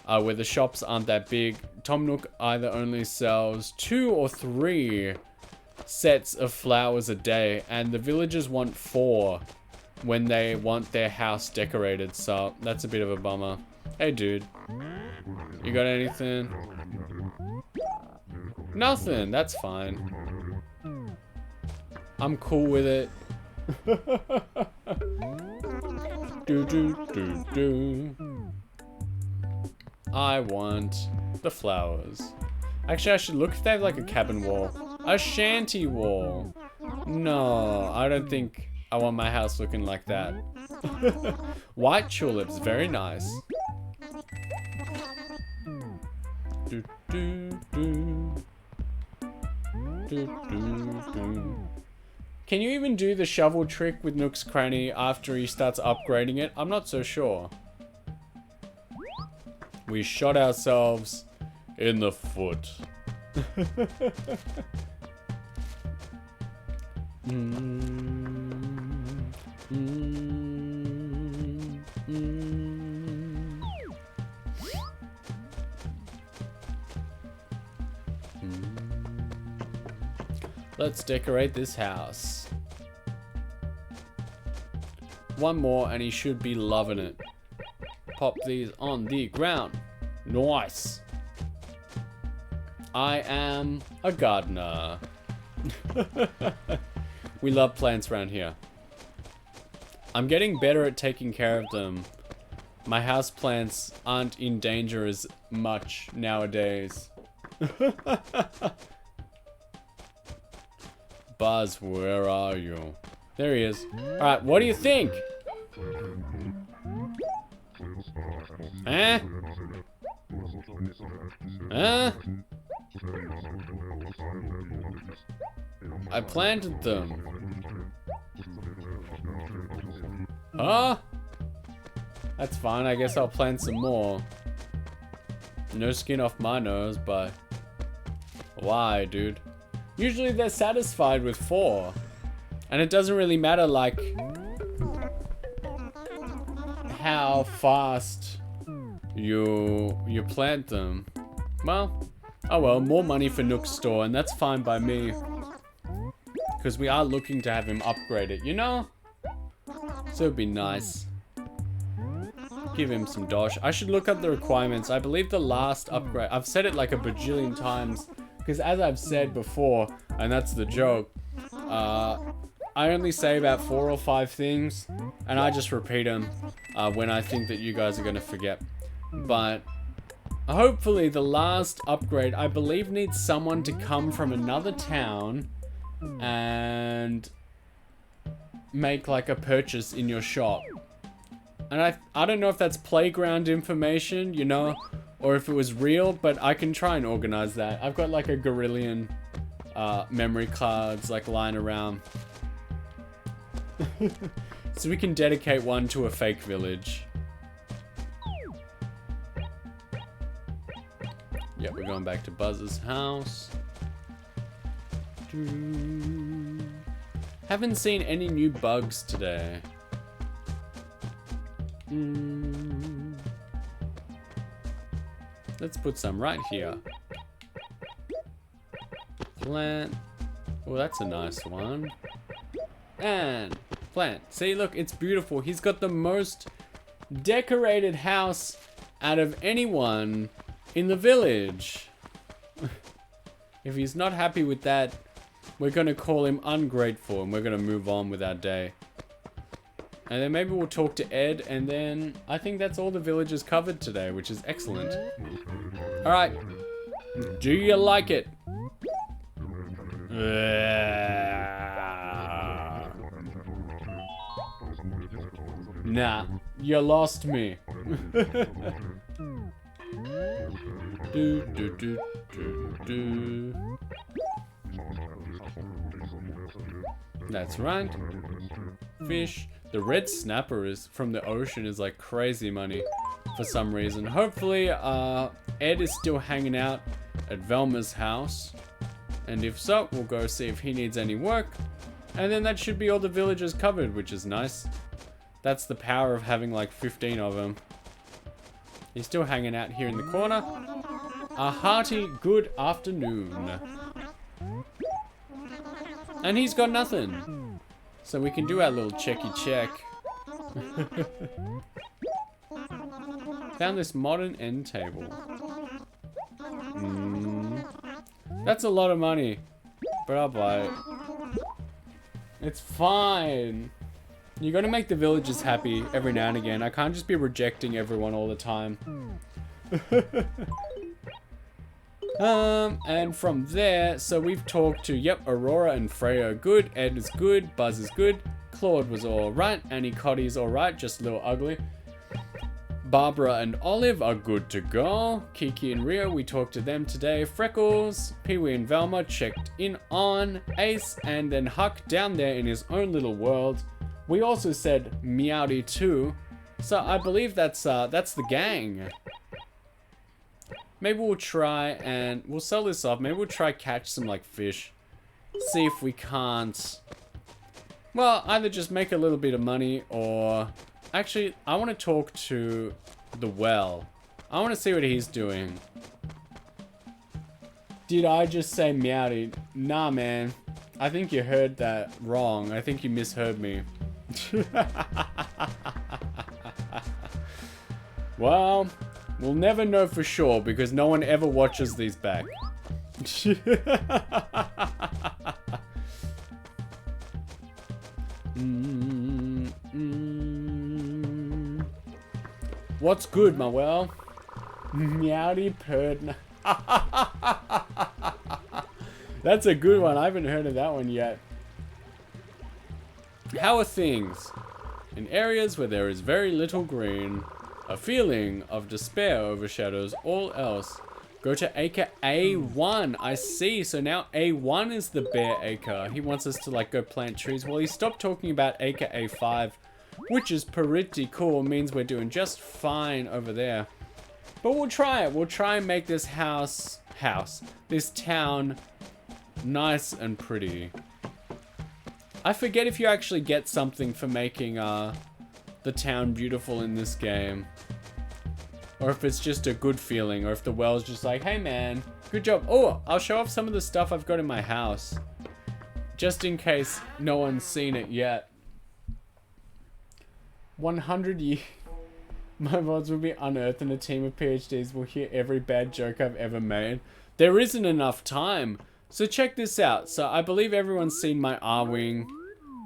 where the shops aren't that big, Tom Nook either only sells 2 or 3 sets of flowers a day, and the villagers want 4 when they want their house decorated, so that's a bit of a bummer. Hey dude, you got anything? Nothing, that's fine. I'm cool with it. I want the flowers. Actually, I should look if they have like a cabin wall. A shanty wall. No, I don't think I want my house looking like that. White tulips, very nice. Can you even do the shovel trick with Nook's Cranny after he starts upgrading it? I'm not so sure. We shot ourselves in the foot. Let's decorate this house. One more and he should be loving it. Pop these on the ground. Nice. I am a gardener. We love plants around here. I'm getting better at taking care of them. My house plants aren't in danger as much nowadays. Buzz, where are you? There he is. Alright, what do you think? Eh? Huh? I planted them. Huh? That's fine, I guess I'll plant some more. No skin off my nose, but... Why, dude? Usually they're satisfied with 4. And it doesn't really matter, like... how fast you plant them. Well, oh well, more money for Nook's store, and that's fine by me. Because we are looking to have him upgrade it, you know? So it'd be nice. Give him some dosh. I should look up the requirements. I believe the last upgrade, I've said it like a bajillion times, because as I've said before, and that's the joke, I only say about 4 or 5 things, and I just repeat them when I think that you guys are going to forget. But hopefully the last upgrade, I believe, needs someone to come from another town and make like a purchase in your shop. And I don't know if that's playground information, you know, or if it was real, but I can try and organize that. I've got like a gorillion memory cards like lying around. So we can dedicate one to a fake village. Yep, we're going back to Buzz's house. Haven't seen any new bugs today. Let's put some right here. Plant. Oh, that's a nice one. And plant. See, look, it's beautiful. He's got the most decorated house out of anyone in the village. If he's not happy with that, we're gonna call him ungrateful and we're gonna move on with our day. And then maybe we'll talk to Ed, and then I think that's all the villagers covered today, which is excellent. Alright. Do you like it? Nah, you lost me. That's right. Fish. The red snapper is from the ocean is like crazy money for some reason. Hopefully, Ed is still hanging out at Velma's house. And if so, we'll go see if he needs any work. And then that should be all the villagers covered, which is nice. That's the power of having like 15 of them. He's still hanging out here in the corner. A hearty good afternoon. And he's got nothing. So we can do our little checky check. Found this modern end table. That's a lot of money, but I'll buy it. It's fine. You gotta make the villagers happy every now and again. I can't just be rejecting everyone all the time. And from there, so we've talked to, yep, Aurora and Freya are good, Ed is good, Buzz is good, Claude was alright, Annie Cotty's alright, just a little ugly. Barbara and Olive are good to go. Kiki and Rio, we talked to them today. Freckles, Pee-wee and Velma checked in on. Ace and then Huck down there in his own little world. We also said Meowdy too. So I believe that's the gang. Maybe we'll try and we'll sell this off. Maybe we'll try catch some like fish. See if we can't, well, either just make a little bit of money or actually I want to talk to the well. I want to see what he's doing. Did I just say Meowdy? Nah, man. I think you heard that wrong. I think you misheard me. Well, we'll never know for sure because no one ever watches these back. What's good, my well? Meowdy purred. That's a good one. I haven't heard of that one yet. How are things? In areas where there is very little green, a feeling of despair overshadows all else. Go to acre A1. I see. So now A1 is the bare acre. He wants us to like go plant trees. Well, he stopped talking about acre A5, which is pretty cool. It means we're doing just fine over there. But we'll try it. We'll try and make this this town nice and pretty. I forget if you actually get something for making the town beautiful in this game. Or if it's just a good feeling, or if the well's just like, hey man, good job. Oh, I'll show off some of the stuff I've got in my house. Just in case no one's seen it yet. 100 years. My VODs will be unearthed and a team of PhDs will hear every bad joke I've ever made. There isn't enough time. So check this out. So I believe everyone's seen my R-Wing,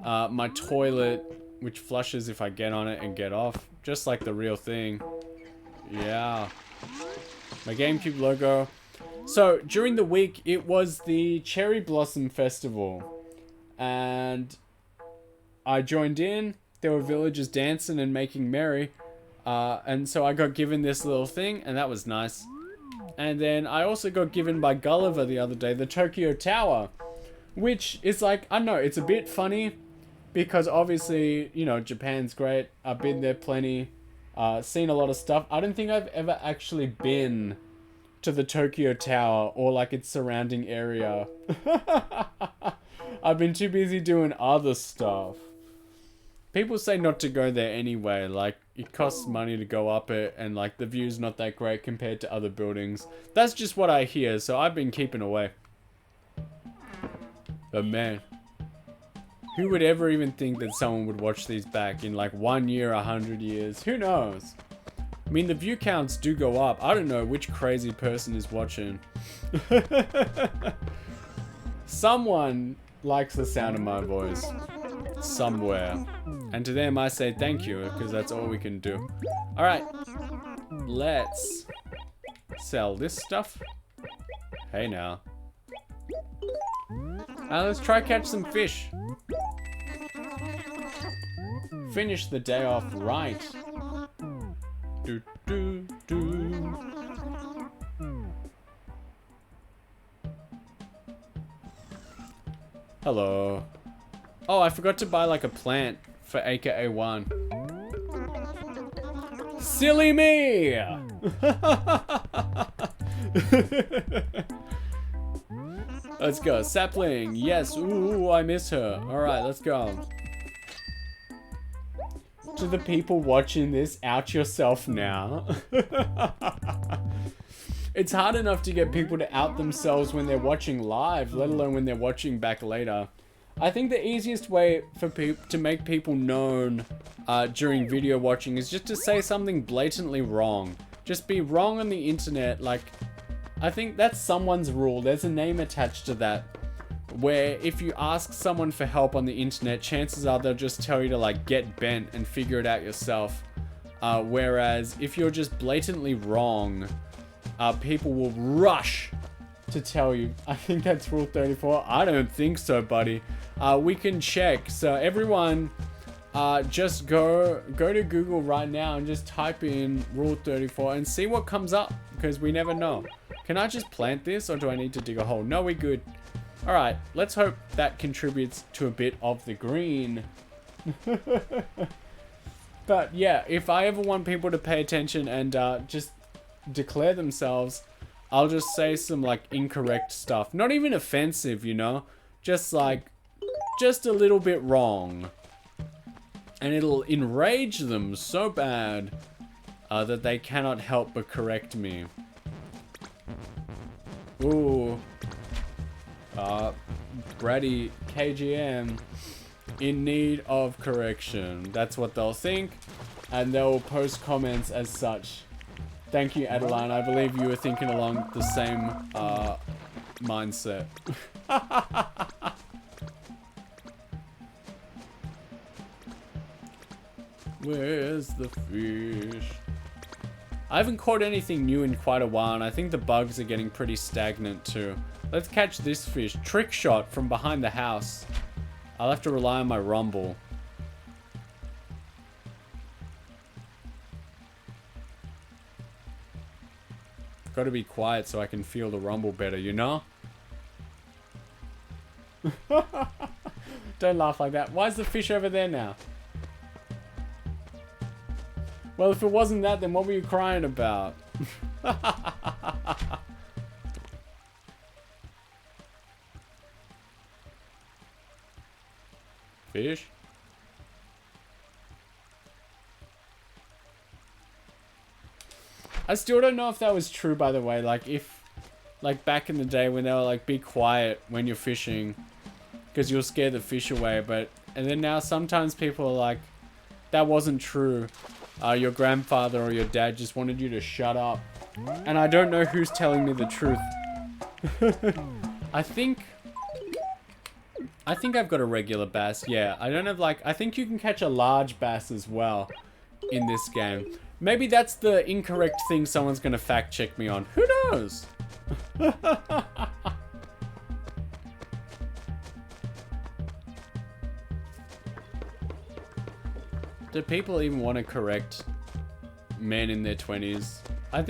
my toilet, which flushes if I get on it and get off. Just like the real thing. Yeah. My GameCube logo. So during the week, it was the Cherry Blossom Festival. And I joined in. There were villagers dancing and making merry. And so I got given this little thing, and that was nice. And then I also got given by Gulliver the other day the Tokyo Tower, which is like, I don't know, it's a bit funny because obviously, you know, Japan's great. I've been there plenty, seen a lot of stuff. I don't think I've ever actually been to the Tokyo Tower or like its surrounding area. I've been too busy doing other stuff. People say not to go there anyway, like, it costs money to go up it, and, like, the view's not that great compared to other buildings. That's just what I hear, so I've been keeping away. But man, who would ever even think that someone would watch these back in, like, 1 year, 100 years? Who knows? I mean, the view counts do go up. I don't know which crazy person is watching. Someone likes the sound of my voice. Somewhere. And to them I say thank you, because that's all we can do. Alright. Let's sell this stuff. Hey now. Let's try catch some fish. Finish the day off right. Do, do, do. Hello. Oh, I forgot to buy like a plant for AKA 1. Silly me! Let's go. Sapling. Yes. Ooh, I miss her. Alright, let's go. To the people watching this, out yourself now. It's hard enough to get people to out themselves when they're watching live, let alone when they're watching back later. I think the easiest way for to make people known during video watching is just to say something blatantly wrong. Just be wrong on the internet. Like, I think that's someone's rule. There's a name attached to that. Where if you ask someone for help on the internet, chances are they'll just tell you to like get bent and figure it out yourself. Whereas if you're just blatantly wrong, people will rush to tell you. I think that's rule 34. I don't think so, buddy. We can check. So everyone, just go to Google right now and just type in rule 34 and see what comes up, because we never know. Can I just plant this, or do I need to dig a hole? No, we're good. All right, let's hope that contributes to a bit of the green. But yeah, if I ever want people to pay attention and just declare themselves, I'll just say some like incorrect stuff. Not even offensive, you know? Just like, just a little bit wrong. And it'll enrage them so bad that they cannot help but correct me. Ooh. Bratty KGM in need of correction. That's what they'll think, and they'll post comments as such. Thank you, Adeline. I believe you were thinking along the same mindset. Where's the fish? I haven't caught anything new in quite a while, and I think the bugs are getting pretty stagnant too. Let's catch this fish. Trick shot from behind the house. I'll have to rely on my rumble. Gotta be quiet so I can feel the rumble better, you know? Don't laugh like that. Why is the fish over there now? Well, if it wasn't that, then what were you crying about? Fish? I still don't know if that was true, by the way. Like, if, like, back in the day when they were like, be quiet when you're fishing, because you'll scare the fish away. But, and then now sometimes people are like, that wasn't true. Your grandfather or your dad just wanted you to shut up. And I don't know who's telling me the truth. I think I've got a regular bass. Yeah, I don't have like... I think you can catch a large bass as well in this game. Maybe that's the incorrect thing someone's gonna fact check me on. Who knows? Do people even want to correct men in their 20s? I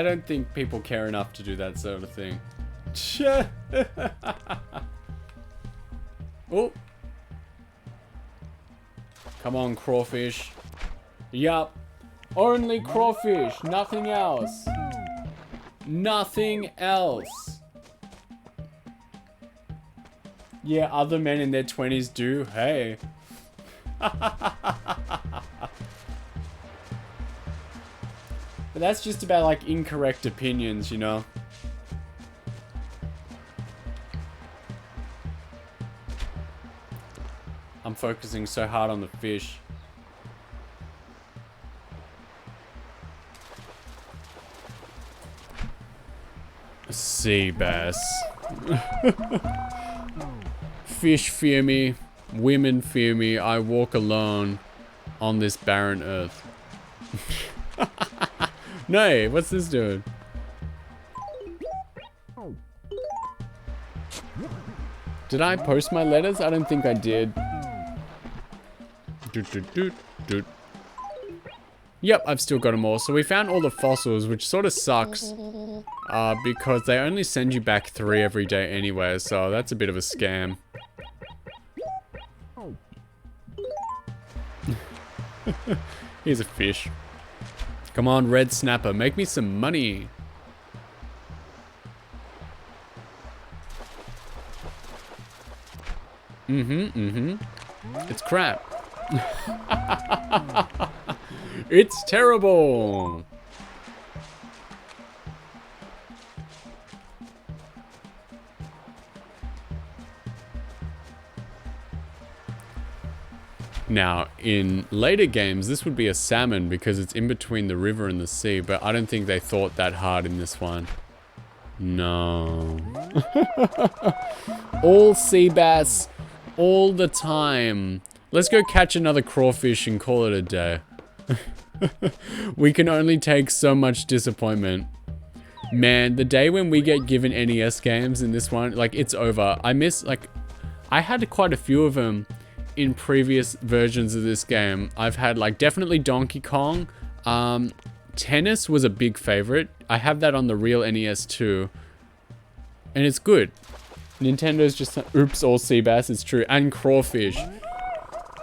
don't think people care enough to do that sort of thing. Oh. Come on, crawfish. Yup. Only crawfish. Nothing else. Nothing else. Yeah, other men in their 20s do. Hey. But that's just about like incorrect opinions, you know? I'm focusing so hard on the fish. Sea bass. Fish fear me. Women fear me. I walk alone on this barren earth. No, what's this doing? Did I post my letters? I don't think I did. Yep, I've still got them all. So we found all the fossils, which sort of sucks. Because they only send you back 3 every day anyway, so that's a bit of a scam. Here's a fish. Come on, red snapper, make me some money. It's crap. It's terrible. Now, in later games, this would be a salmon because it's in between the river and the sea, but I don't think they thought that hard in this one. No. All sea bass, all the time. Let's go catch another crawfish and call it a day. We can only take so much disappointment. Man, the day when we get given NES games in this one, like, it's over. I had quite a few of them in previous versions of this game. I've had like definitely Donkey Kong. Tennis was a big favorite. I have that on the real NES too. And it's good. Nintendo's just, oops, all sea bass, it's true. And crawfish.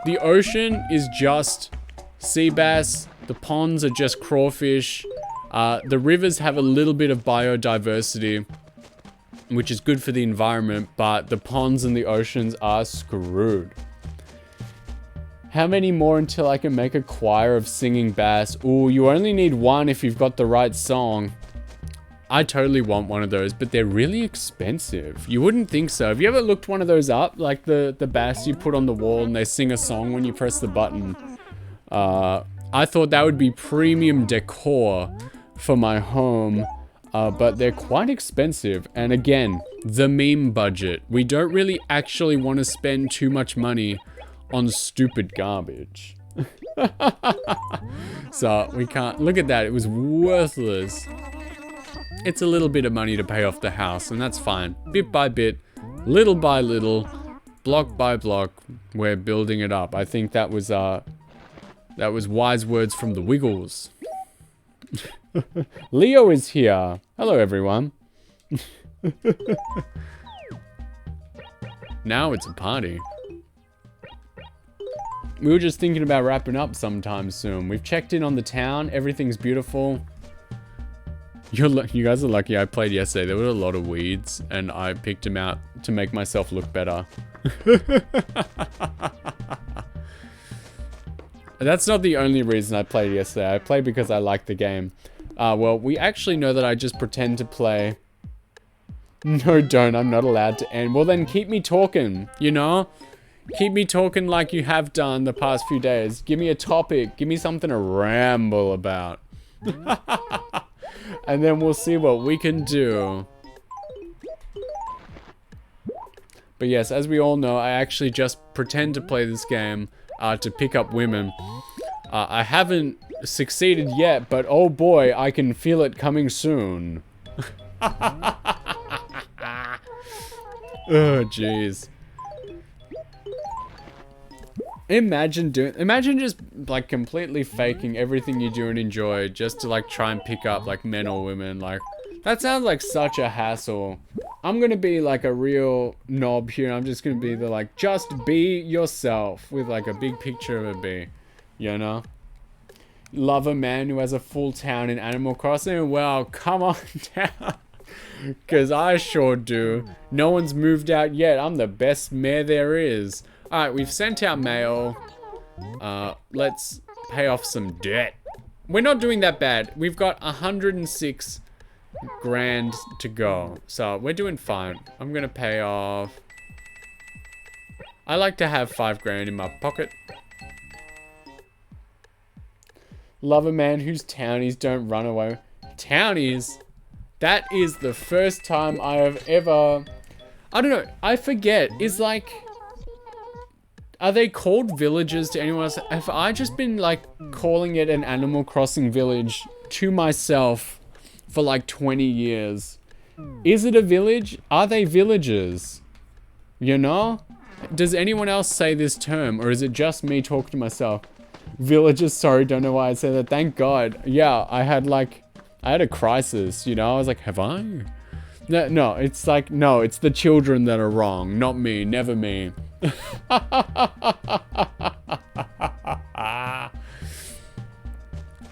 The ocean is just sea bass. The ponds are just crawfish. The rivers have a little bit of biodiversity, which is good for the environment, but the ponds and the oceans are screwed. How many more until I can make a choir of singing bass? Ooh, you only need one if you've got the right song. I totally want one of those, but they're really expensive. You wouldn't think so. Have you ever looked one of those up? Like the bass you put on the wall and they sing a song when you press the button. I thought that would be premium decor for my home, but they're quite expensive. And again, the meme budget. We don't really actually want to spend too much money on stupid garbage. So we can't look at that. It was worthless. It's a little bit of money to pay off the house, and that's fine. Bit by bit, little by little, block by block, we're building it up. I think that was wise words from the Wiggles. Leo is here. Hello, everyone. Now it's a party. We were just thinking about wrapping up sometime soon. We've checked in on the town. Everything's beautiful. You guys are lucky I played yesterday. There were a lot of weeds, and I picked them out to make myself look better. That's not the only reason I played yesterday. I played because I liked the game. Well, we actually know that I just pretend to play. No, don't. I'm not allowed to end. Well, then keep me talking, you know? Keep me talking like you have done the past few days. Give me a topic. Give me something to ramble about. And then we'll see what we can do. But yes, as we all know, I actually just pretend to play this game to pick up women. I haven't succeeded yet, but oh boy, I can feel it coming soon. Oh, jeez. Imagine just like completely faking everything you do and enjoy just to like try and pick up like men or women. Like, that sounds like such a hassle. I'm gonna be like a real knob here. I'm just gonna be the like, just be yourself with like a big picture of a bee, you know? Love a man who has a full town in Animal Crossing? Well, come on down. Because I sure do. No one's moved out yet. I'm the best mayor there is. Alright, we've sent our mail. Let's pay off some debt. We're not doing that bad. We've got 106 grand to go. So we're doing fine. I'm gonna pay off. I like to have 5 grand in my pocket. Love a man whose townies don't run away. Townies? That is the first time I have ever... I don't know. I forget. Is like... Are they called villages to anyone else? Have I just been like calling it an Animal Crossing village to myself for like 20 years? Is it a village? Are they villages? You know? Does anyone else say this term? Or is it just me talking to myself? Villages, sorry, don't know why I said that. Thank God. Yeah, I had a crisis, you know? I was like, have I? No, it's like, no, it's the children that are wrong, not me, never me.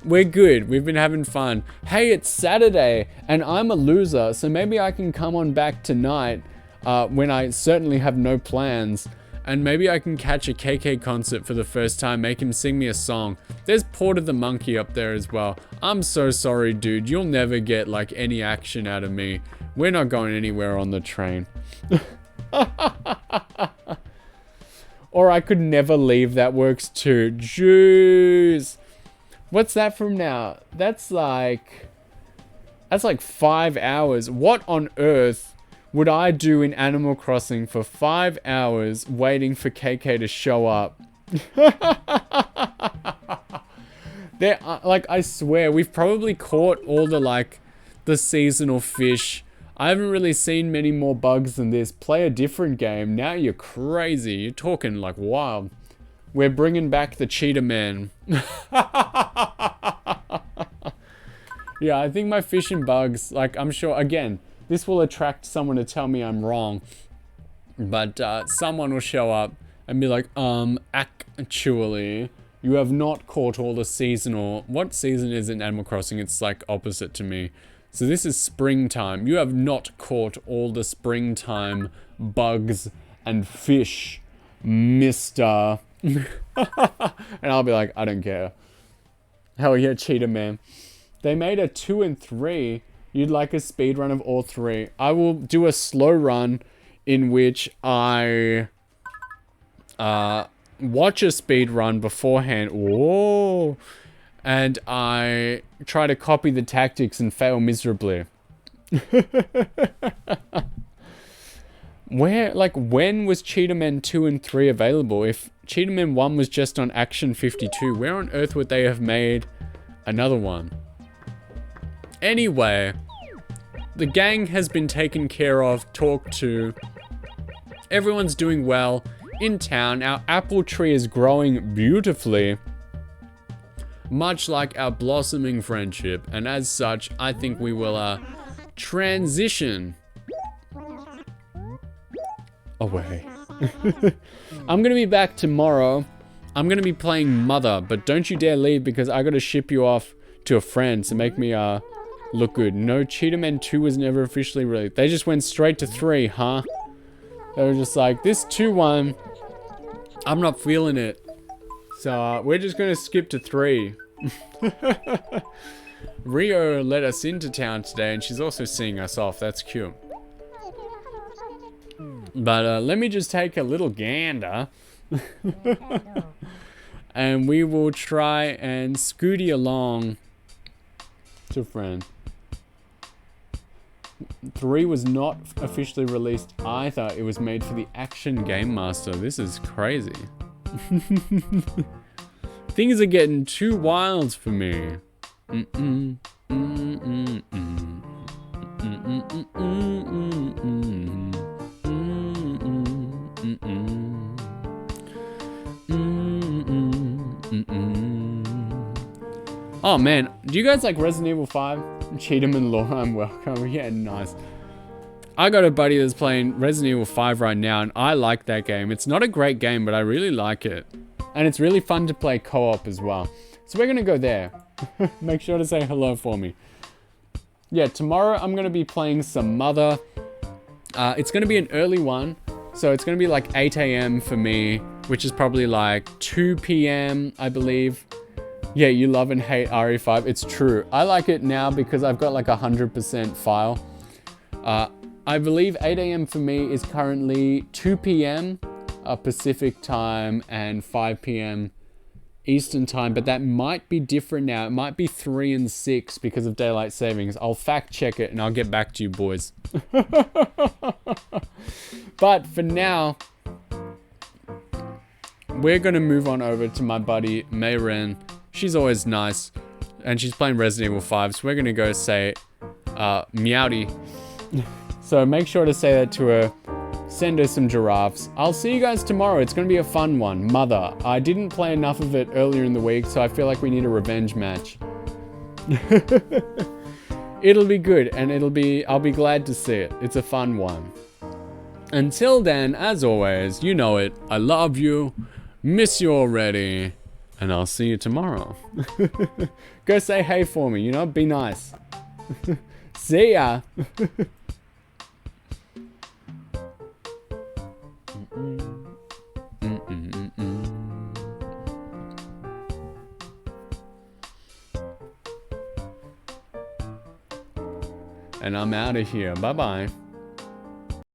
We're good. We've been having fun. Hey, it's Saturday, and I'm a loser, so maybe I can come on back tonight when I certainly have no plans. And maybe I can catch a KK concert for the first time, make him sing me a song. There's Porter the Monkey up there as well. I'm so sorry, dude. You'll never get, like, any action out of me. We're not going anywhere on the train. Or I could never leave. That works too. Jeez. What's that from now? That's like 5 hours. What on earth would I do in Animal Crossing for 5 hours waiting for KK to show up? There, like, I swear, we've probably caught all the seasonal fish. I haven't really seen many more bugs than this. Play a different game. Now you're crazy. You're talking like wild. We're bringing back the cheetah man. Yeah, I think my fish and bugs, like, I'm sure, again, this will attract someone to tell me I'm wrong. But someone will show up and be like, actually, you have not caught all the seasonal... What season is in Animal Crossing? It's like opposite to me. So this is springtime. You have not caught all the springtime bugs and fish, mister. And I'll be like, I don't care. Hell yeah, cheetah man. They made a 2 and 3. You'd like a speed run of all 3. I will do a slow run in which I watch a speed run beforehand. Whoa. And I try to copy the tactics and fail miserably. When was Cheetah Man 2 and 3 available? If Cheetah Man 1 was just on Action 52, where on earth would they have made another one? Anyway, the gang has been taken care of, talked to. Everyone's doing well in town. Our apple tree is growing beautifully, much like our blossoming friendship. And as such, I think we will transition away. I'm gonna be back tomorrow. I'm gonna be playing Mother, but don't you dare leave because I gotta ship you off to a friend to make me look good. No, Cheetah Man 2 was never officially released. They just went straight to 3, huh? They were just like, this 2-1, I'm not feeling it. So we're just gonna skip to 3. Rio let us into town today and she's also seeing us off. That's cute. But let me just take a little gander. And we will try and scooty along to friend. 3 was not officially released either. It was made for the Action Game Master. This is crazy. Things are getting too wild for me. Oh man, do you guys like Resident Evil 5? Cheatham and Laura, I'm welcome. Yeah, nice. I got a buddy that's playing Resident Evil 5 right now, and I like that game. It's not a great game, but I really like it. And it's really fun to play co-op as well. So we're gonna go there. Make sure to say hello for me. Yeah, tomorrow I'm gonna be playing some Mother. It's gonna be an early one. So it's gonna be like 8 AM for me, which is probably like 2 PM, I believe. Yeah, you love and hate RE5. It's true. I like it now because I've got like 100% file. I believe 8 AM for me is currently 2 PM Pacific time and 5 PM Eastern time, but that might be different now. It might be 3 and 6 because of daylight savings. I'll fact check it and I'll get back to you boys. But for now, we're gonna move on over to my buddy Mayren. She's always nice, and she's playing Resident Evil 5, so we're gonna go say, meowdy. So make sure to say that to her, send her some giraffes. I'll see you guys tomorrow, it's gonna be a fun one. Mother. I didn't play enough of it earlier in the week, so I feel like we need a revenge match. It'll be good, and I'll be glad to see it. It's a fun one. Until then, as always, you know it, I love you, miss you already. And I'll see you tomorrow. Go say hey for me, you know? Be nice. See ya. And I'm out of here. Bye-bye.